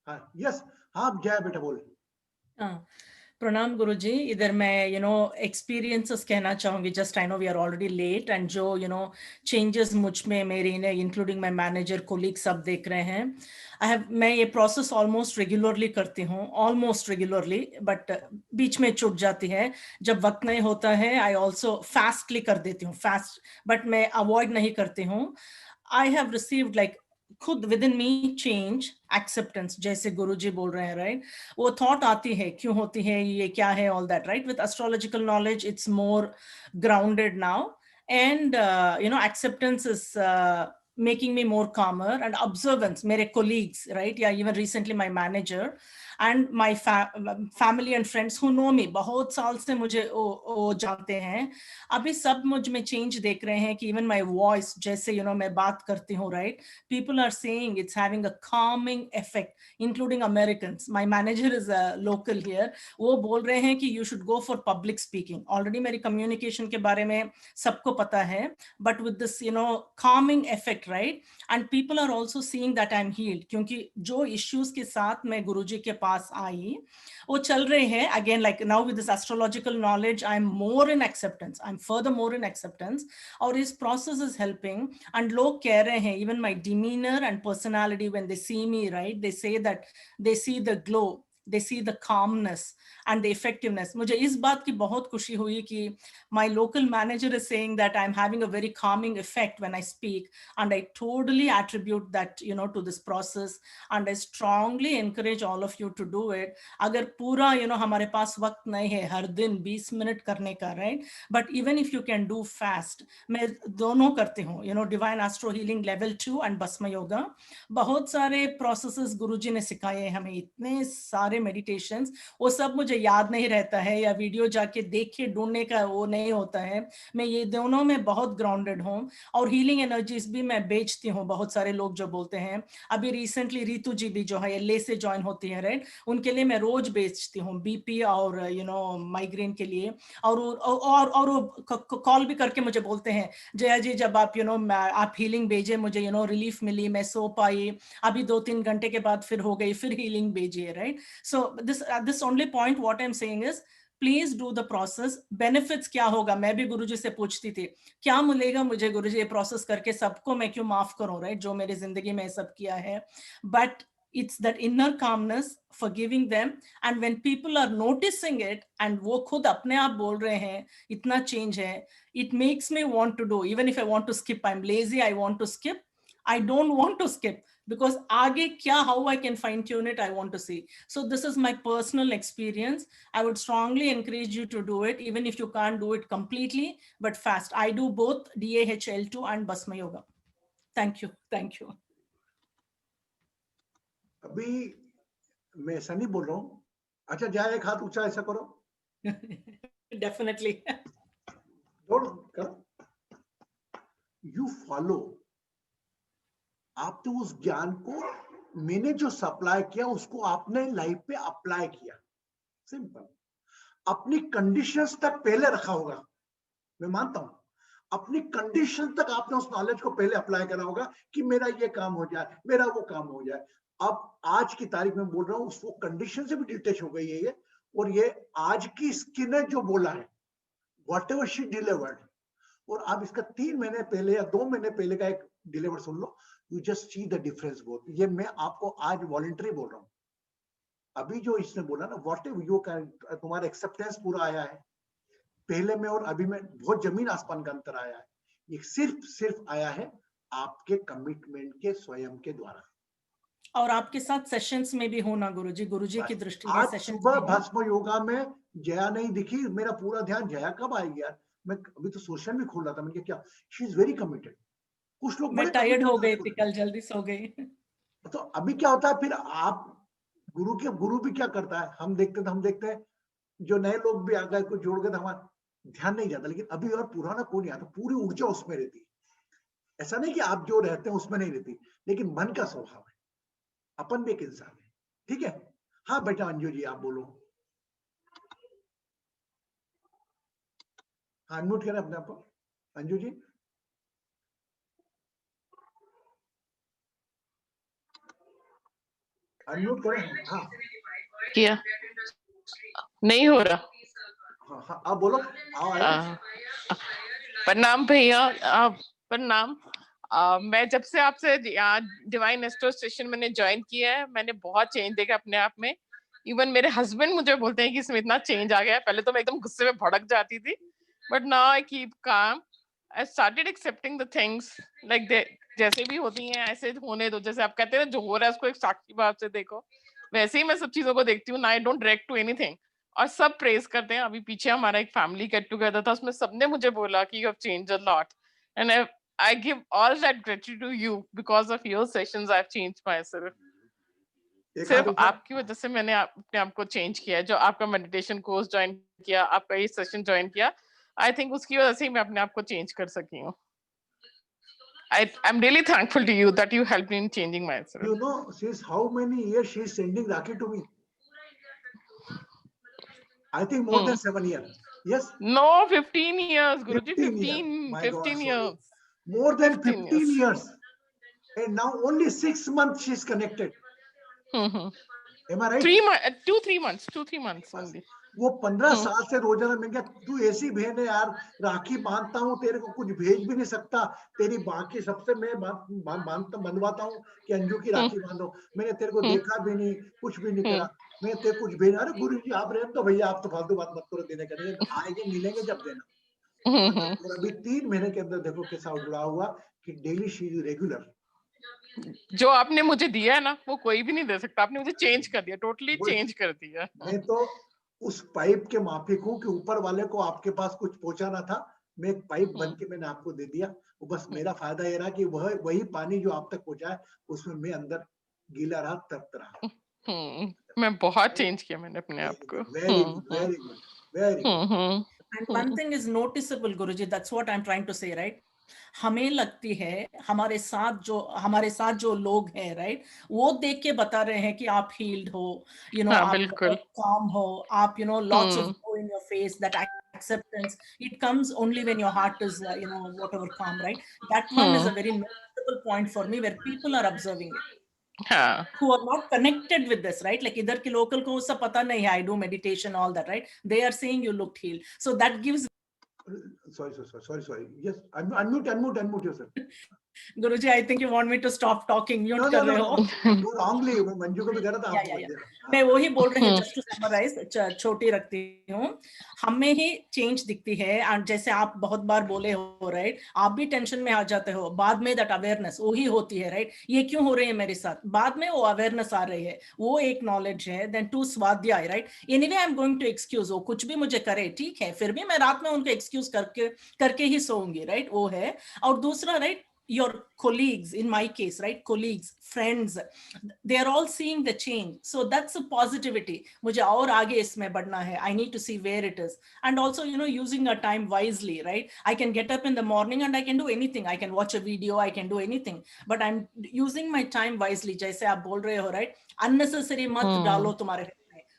हाँ, यस, हाँ, जय बेटा बोल। प्रणाम गुरुजी। इधर मैं एक्सपीरियंसेस कहना चाहूंगी। Just I know we are already late, and जो चेंजेस मुझ में मेरे इंक्लूडिंग माय मैनेजर कोलीग सब देख रहे हैं। मैं ये प्रोसेस ऑलमोस्ट रेगुलरली करती हूँ, ऑलमोस्ट रेगुलरली, बट बीच में छूट जाती है जब वक्त नहीं होता है। आई ऑल्सो फास्टली कर देती हूँ, फास्ट, बट मैं अवॉइड नहीं करती हूँ। आई हैव रिसीव्ड लाइक खुद with in me change, acceptance, जैसे गुरुजी बोल रहे हैं, राइट? वो थॉट आती है, क्यों होती है, ये क्या है, all that, right? With astrological knowledge it's more grounded now, and acceptance is making me more calmer, and observance, mere colleagues, right? Yeah, even recently my manager and my family and friends who know me, बहुत साल से मुझे वो जानते हैं, अभी सब मुझ में चेंज देख रहे हैं कि even my voice, जैसे मैं बात करती हूँ, right? People are saying it's having a calming effect, including Americans. My manager is a local here. वो बोल रहे हैं कि you should go for public speaking. Already मेरी communication के बारे में सबको पता है, but with this calming effect, right? And people are also seeing that I'm healed, क्योंकि जो issues के साथ मैं गुरुजी के पास आई वो चल रहे हैं। Again, like now with this astrological knowledge, I'm more in acceptance, I'm further more in acceptance, और इस process is helping, and लोग कह रहे हैं, even my demeanor and personality, when they see me, right, they say that they see the glow, they see the calmness and the effectiveness. मुझे इस बात की बहुत खुशी हुई कि my local manager is saying that I'm having a very calming effect when I speak, and I totally attribute that to this process, and I strongly encourage all of you to do it. अगर पूरा हमारे पास वक्त नहीं है हर दिन 20 minute करने का, right? But even if you can do fast, मैं दोनों करती हूँ, divine astro healing level 2 and भस्म योगा। बहुत सारे प्रोसेसेस गुरुजी ने सिखाए हैं हमें, इतने सारे मेडिटेशंस, वो सब मुझे याद नहीं रहता है, या वीडियो जाके देख के ढूंढने का वो नहीं होता है। मैं ये दोनों में बहुत ग्राउंडेड हूँ, और हीलिंग एनर्जीज भी मैं बेचती हूँ। बहुत सारे लोग जो बोलते हैं, अभी रिसेंटली रितु जी भी जो है ले से ज्वाइन होती है, राइट? उनके लिए मैं रोज बेचती हूँ, बीपी और माइग्रेन के लिए, और कॉल भी करके मुझे बोलते हैं, जया जी जब आप आप हीलिंग भेजे मुझे, रिलीफ मिली, मैं सो पाई, अभी 2-3 घंटे के बाद फिर हो गई, फिर हीलिंग भेजिए, right? So this only point what I am saying is please do the process. Benefits क्या होगा, मैं भी गुरुजी से पूछती थी, क्या मिलेगा मुझे गुरुजी ये प्रोसेस करके, सबको मैं क्यों माफ करूं, राइट? जो मेरी जिंदगी में सब किया है, but it's that inner calmness, forgiving them, and when people are noticing it and वो खुद अपने आप बोल रहे हैं इतना change है, it makes me want to do, even if I want to skip, I'm lazy, I want to skip, I don't want to skip, because आगे क्या, how I can fine tune it, I want to see. So this is my personal experience. I would strongly encourage you to do it, even if you can't do it completely, but fast. I do both DAHL2 and Bhasma Yoga. Thank you. Thank you. अभी मैं ऐसा नहीं बोल रहा हूँ। अच्छा जाए, एक हाथ ऊंचा ऐसा करो। Definitely. You follow. आपने उस ज्ञान को, मैंने जो सप्लाई किया उसको आपने लाइफ पे अप्लाई किया, सिंपल। अपनी कंडीशंस तक पहले रखा होगा, मैं मानता हूं, अपनी कंडीशन तक आपने उस नॉलेज को पहले अप्लाई करा होगा कि मेरा ये काम हो जाए, मेरा वो काम हो जाए। अब आज की तारीख में बोल रहा हूँ, उसको कंडीशन से भी डिटेच हो गई है ये, और ये आज की स्किन ने जो बोला है, वॉट एवर शी डिलीवर्ड, और आप इसका 3 महीने पहले या 2 महीने पहले का एक deliver soon low, you just see the difference both. ये मैं आपको आज वॉलंटरी बोल रहा हूँ। अभी जो इसने बोला ना, वॉट एवर यू कैन, तुम्हारा एक्सेप्टेंस पूरा आया है, पहले में और अभी में बहुत जमीन आसमान का अंतर आया है। ये सिर्फ आया है आपके कमिटमेंट के स्वयं के द्वारा। और आपके साथ सेशंस में भी होना गुरुजी की दृष्टि से आज सेशंस सुबह में भस्म योगा में जया नहीं दिखी, मेरा पूरा ध्यान जया कब आएगी यार। मैं अभी तो सोशल भी खोल रहा था, मैंने क्या, शी इज वेरी कमिटेड। कुछ लोग मैं टायर्ड हो गई थी कल, जल्दी सो गई। तो अभी क्या होता है, फिर आप गुरु भी क्या करता है, हम देखते हैं जो नए लोग भी आ गए, कुछ जोड़ गए तो हमारा ध्यान नहीं जाता, लेकिन अभी और पुराना कोई नहीं आता, पूरी ऊर्जा उसमें रहती है। ऐसा नहीं कि आप जो रहते हैं उसमें नहीं रहती, लेकिन मन का स्वभाव है, अपन भी एक इंसान है, ठीक है? हाँ बेटा अंजू जी आप बोलो। हाँ अनम्यूट करें अपने आप को, अंजू जी। अनम्यूट करें। हाँ किया। नहीं हो रहा। हाँ हाँ आप बोलो। आओ आया। प्रणाम भैया। प्रणाम। मैं जब से आपसे डिवाइन एस्ट्रो स्टेशन मैंने ज्वाइन किया है, मैंने बहुत चेंज देखा अपने आप में। इवन मेरे हस्बैंड मुझे बोलते हैं कि इसमें इतना चेंज आ गया है। पहले तो मैं एकदम गुस्से में भड़क जाती थी, but now I keep calm. I started accepting the things like they, जैसे भी होती हैं ऐसे होने दो। जैसे आप कहते हैं ना, जो हो रहा है उसको एक साक्षी भाव से देखो, वैसे ही मैं सब चीजों को देखती हूँ ना। I don't react to anything. और सब प्रेज करते हैं। अभी पीछे हमारा एक फैमिली गेट टुगेदर था, उसमें सबने मुझे बोला कि you have changed a lot, and I give all that gratitude to you. Because of your sessions I've changed myself. सिर्फ आपकी वजह से मैंने अपने आप को चेंज किया है। जो आपका मेडिटेशन कोर्स ज्वाइन किया, आपका ये सेशन ज्वाइन किया, आई थिंक उसकी वजह से ही मैं अपने आप को चेंज कर सकी हूँ। I'm really thankful to you that you helped me in changing myself. You know, since how many years she is sending Rakhi to me? I think more than 7 years. Yes? No, 15 years, Guruji. 15 years. More than 15 years. And now only 6 months she is connected. Am I right? 2-3 months only. वो 15 साल से रोजाना मैं क्या, तू ऐसी बहन है यार, राखी बांधता हूँ, तेरे को कुछ भेज भी नहीं सकता, तेरी बाकी सबसे मैं बनवाता हूँ कि अंजू की राखी बांधो। मैंने तेरे को देखा भी नहीं, कुछ भी नहीं करा, मैं तेरे कुछ भेज। अरे गुरु जी आप रहने तो भैया, आप तो फालतू बात मत करो, देने का नहीं, आएंगे मिलेंगे जब देना। और अभी 3 महीने के अंदर देखो कैसा जुड़ा हुआ कि डेली शी इज रेगुलर। जो आपने मुझे दिया है ना, वो कोई भी नहीं दे सकता। आपने मुझे चेंज कर दिया, टोटली चेंज कर दिया। मैं तो उस पाइप के माफिक हूँ कि ऊपर वाले को आपके पास कुछ पहुंचाना था, मैं एक पाइप बन के मैंने आपको दे दिया। वो बस मेरा फायदा ये रहा कि वही पानी जो आप तक पहुंचा है, उसमें मैं अंदर गीला रहा, तप्त रहा। मैं बहुत चेंज किया मैंने अपने आप को। Very good, very good, very good. And one thing is noticeable, Guruji, that's what I'm trying to say, right? हमें लगती है हमारे साथ जो लोग हैं, राइट, वो देख के बता रहे हैं कि आप हील्ड हो, यू नो, आप काम हो, आप, you know, lots of glow in your face, that acceptance, it comes only when your heart is, you know, whatever, calm, right? That one is a very notable point for me, where people are observing it, who are not connected with this, right? Like idhar ke local ko सब पता नहीं है, I do meditation, all that, right? They are saying you looked healed, so that gives. Sorry. Yes, unmute yourself. Guruji, I think you want me to stop talking. Mute कर रहे हो? No, wrongly. Manju को भी कह रहा था आपको। मैं वही बोल रही हूँ, just to summarize, छोटी रखती हूँ। हमें ही चेंज दिखती है, और जैसे आप बहुत बार बोले हो, राइट, आप भी टेंशन में आ जाते हो, बाद में दैट अवेयरनेस वही होती है, राइट, ये क्यों हो रही है मेरे साथ, बाद में वो अवेयरनेस आ रही है, वो एक नॉलेज है। देन 2 स्वाध्याय, right, anyway I am going to excuse, वो कुछ भी मुझे करे, ठीक है, फिर भी मैं रात में उनको एक्सक्यूज करके ही सोऊंगी, राइट, वो है। और दूसरा, right, your colleagues, in my case, right, colleagues, friends, they are all seeing the change, so that's a positivity. मुझे और आगे इसमें बढ़ना है, I need to see where it is, and also, you know, using our time wisely, right? I can get up in the morning and I can do anything, I can watch a video, I can do anything, but I'm using my time wisely. जैसे आप बोल रहे हो, right, unnecessary मत डालो तुम्हारे।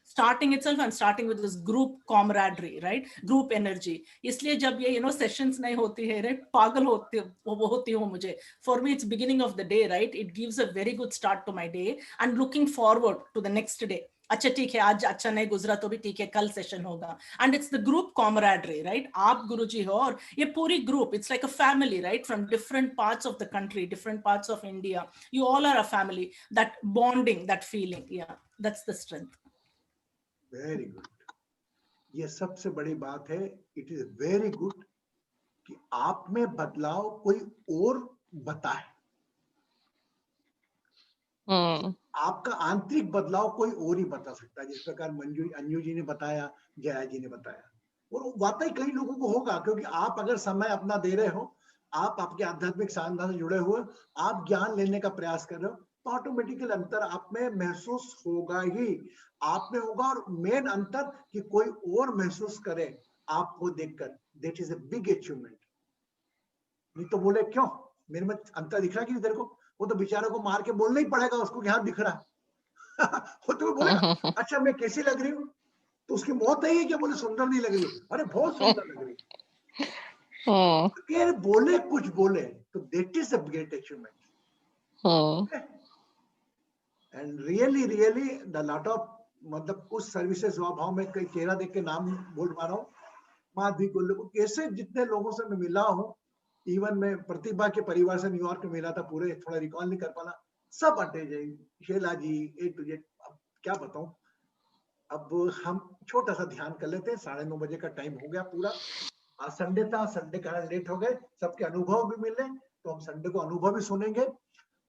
Starting itself, I'm starting with this group camaraderie, right? Group energy. इसलिए जब ये, you know, sessions नहीं होती है, right? पागल होती हूँ मुझे. For me, it's beginning of the day, right? It gives a very good start to my day, and looking forward to the next day. अच्छा ठीक है, आज अच्छा नहीं गुजरा तो भी ठीक है, कल सेशन होगा. And it's the group camaraderie, right? आप गुरुजी हो और ये पूरी group, it's like a family, right? From different parts of the country, different parts of India. You all are a family. That bonding, that feeling, yeah, that's the strength. Very good, ये सबसे बड़ी बात है। It is very good कि आप में बदलाव कोई और बताए। आपका आंतरिक बदलाव कोई और ही बता सकता है, जिस प्रकार अंजू जी ने बताया, जया जी ने बताया, और वाकई कई लोगों को होगा, क्योंकि आप अगर समय अपना दे रहे हो, आप आपके आध्यात्मिक साधना से जुड़े हुए, आप ज्ञान लेने का प्रयास कर रहे हो, तो ऑटोमेटिकल अंतर आप में महसूस होगा ही, आप में होगा। और मेन अंतर कि कोई और महसूस करे आपको देखकर, that is a big achievement. नहीं तो बोले क्यों मेरे में अंतर दिख रहा कि नहीं तेरे को, वो तो बेचारे को मार के बोलना ही पड़ेगा उसको कि हाँ दिख रहा वो तो बोलेगा अच्छा मैं कैसी लग रही हूँ, तो उसकी मौत है क्या, बोले सुंदर नहीं लग रही, अरे बहुत सुंदर लग रही बोले कुछ बोले, तो that is a great achievement. And really the lot of मतलब उस सर्विसेज स्वभाव में कई चेहरा देख के नाम बोल पा रहा हूँ, माधवी गुल्लू को, कैसे जितने लोगों से मैं मिला हूँ, इवन मैं प्रतिभा के परिवार से न्यूयॉर्क में मिला था, पूरे थोड़ा रिकॉल नहीं कर पाना, सब अटैच है, शेला जी ए टू जेड। अब क्या बताऊं, अब हम छोटा सा ध्यान कर लेते हैं, 9:30 बजे का टाइम हो गया पूरा। आज संडे था, संडे का लेट हो गए, सबके अनुभव भी मिले, तो हम संडे को अनुभव भी सुनेंगे।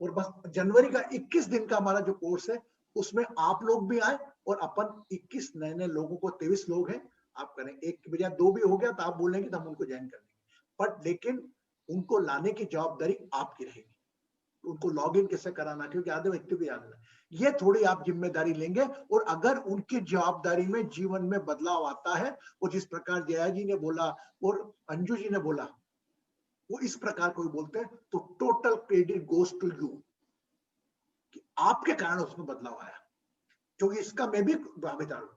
और बस जनवरी का 21 दिन का हमारा जो कोर्स है, उसमें आप लोग भी आए और अपन 21 नए नए लोगों को, 23 लोग हैं, आप करें, एक की बजाय 2 भी हो गया तो आप बोलेंगे तो हम उनको ज्वाइन कर लेंगे, बट लेकिन उनको लाने की जवाबदारी आपकी रहेगी, उनको लॉग इन कैसे कराना, क्योंकि आधे व्यक्ति भी आना, ये थोड़ी आप जिम्मेदारी लेंगे। और अगर उनकी जवाबदारी में जीवन में बदलाव आता है, और जिस प्रकार जया जी ने बोला और अंजू जी ने बोला, वो इस प्रकार कोई बोलते हैं, तो total credit goes to you कि आपके कारण उसमें बदलाव आया, क्योंकि इसका मैं भी भागीदार हूं।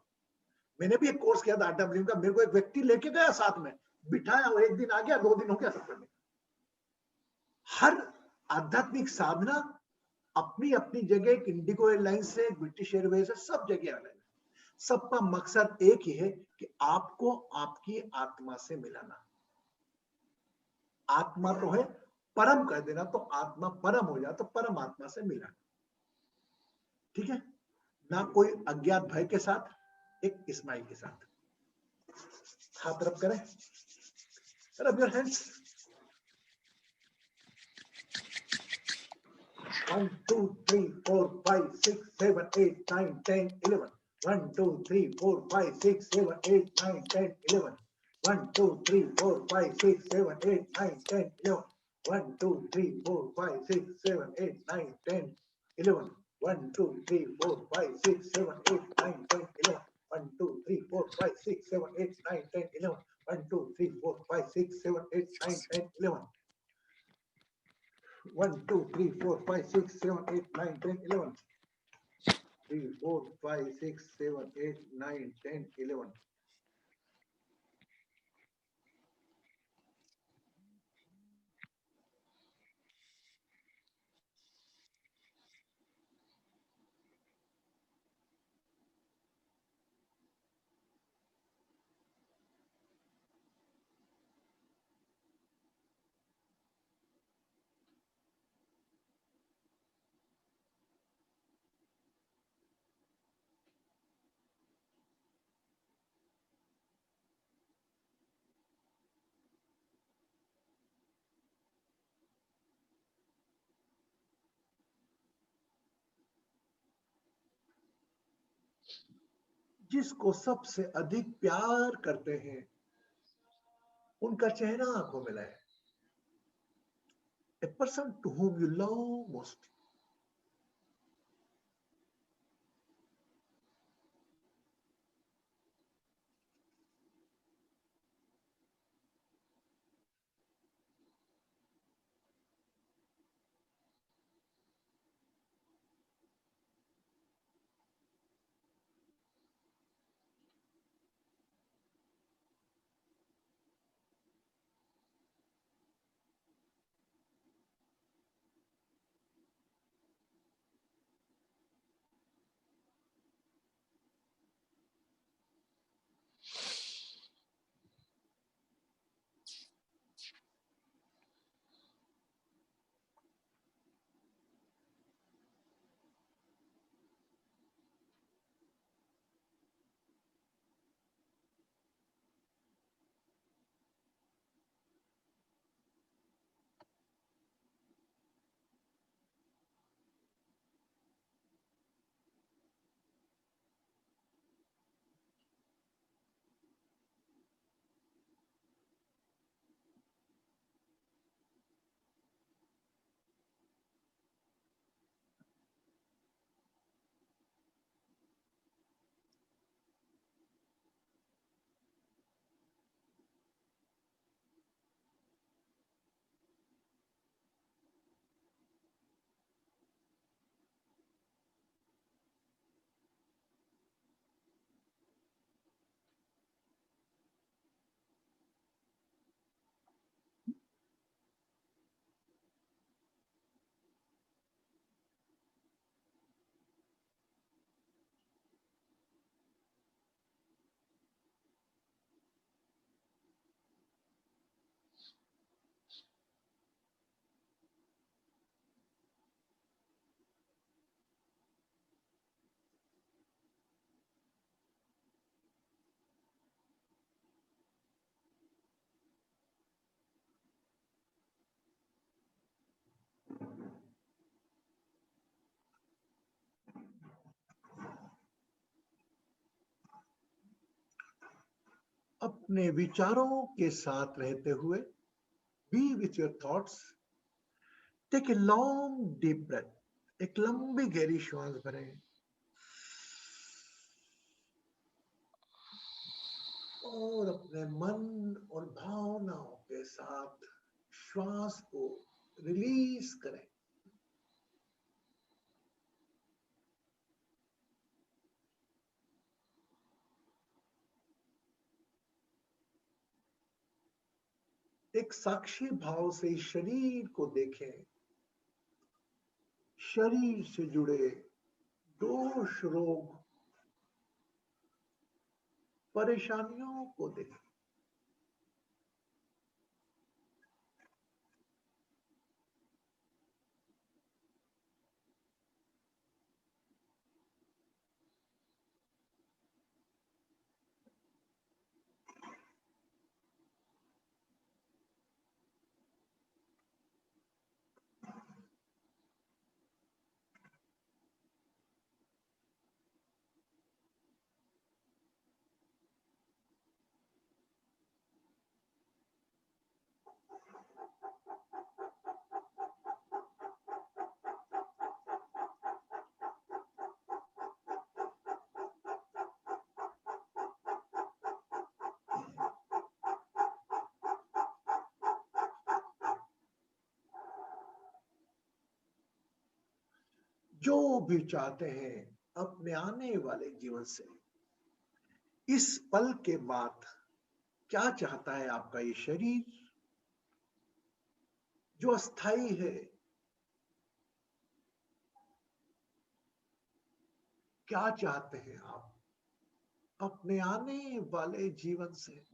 मैंने भी एक कोर्स किया था आरडब्ल्यू का, मेरे को एक व्यक्ति लेके गया साथ में, बिठाया, और एक दिन आ गया, 2 दिन हो गया सब करने। हर आध्यात्मिक साधना अपनी अपनी जगह, एक इंडिगो एयरलाइंस से, ब्रिटिश एयरवेज से, सब जगह अलग है, सबका मकसद एक ही है कि आपको आपकी आत्मा से मिलाना। आत्मा तो है, परम कर देना, तो आत्मा परम हो जाए, तो परमात्मा से मिलाना, ठीक है ना, कोई अज्ञात भय के साथ, एक स्माइल के साथ। हाथ रब करें, रब योर हैंड्स, 1 2 3 4 5 6 7 8 9 10 11 1 2 3 4 5 6 7 8 9 10 11 1 2 3 4 5 6 7 8 9 10 11 1 2 3 4 5 6 7 8 9 10 11 1 2 3 4 5 6 7 8 9 10 11 1 2 3 4 5 6 7 8 9 10 11 1 2 3 4 5 6 7 8 9 10 11 1 2 3 4 5 6 7 8 9 10 11 3 4 5 6 7 8 9 10 11 जिसको सबसे अधिक प्यार करते हैं, उनका चेहरा आंखों में लाए। A person to whom you love most. अपने विचारों के साथ रहते हुए, be with your thoughts, take a long deep breath, एक लंबी गहरी श्वास भरें और अपने मन और भावनाओं के साथ श्वास को रिलीज करें। एक साक्षी भाव से शरीर को देखें, शरीर से जुड़े दोष, रोग, परेशानियों को देखें। जो भी चाहते हैं अपने आने वाले जीवन से, इस पल के बाद क्या चाहता है आपका ये शरीर जो अस्थाई है, क्या चाहते हैं आप अपने आने वाले जीवन से?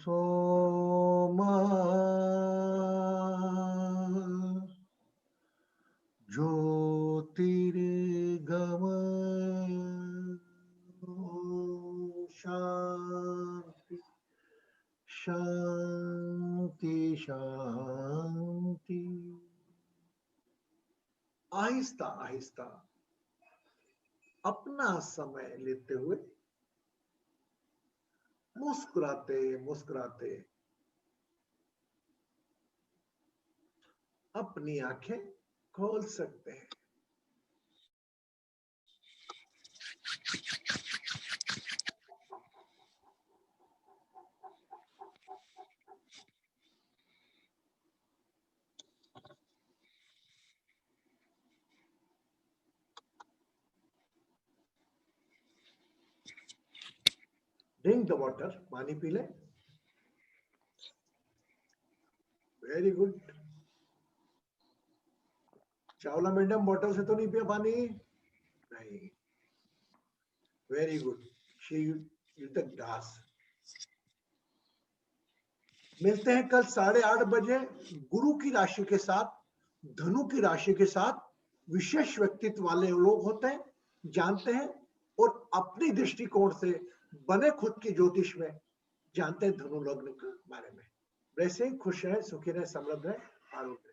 सोमा ज्योतिर्गम शांति शांति शांति। आहिस्ता आहिस्ता अपना समय लेते हुए मुस्कुराते मुस्कुराते अपनी आंखें खोल सकते हैं। ड्रिंक द वाटर, पानी पी ले। Very good. चावला मैडम बोतल से तो नहीं पिया पानी? नहीं। Very good. ग्लास। मिलते हैं कल 8:30 बजे गुरु की राशि के साथ, धनु की राशि के साथ। विशेष व्यक्तित्व वाले लोग होते हैं, जानते हैं और अपनी दृष्टिकोण से बने खुद की ज्योतिष में जानते हैं धनु लग्न के बारे में। वैसे ही खुश रहे, सुखी रहे, समृद्ध रहे, आरोग्य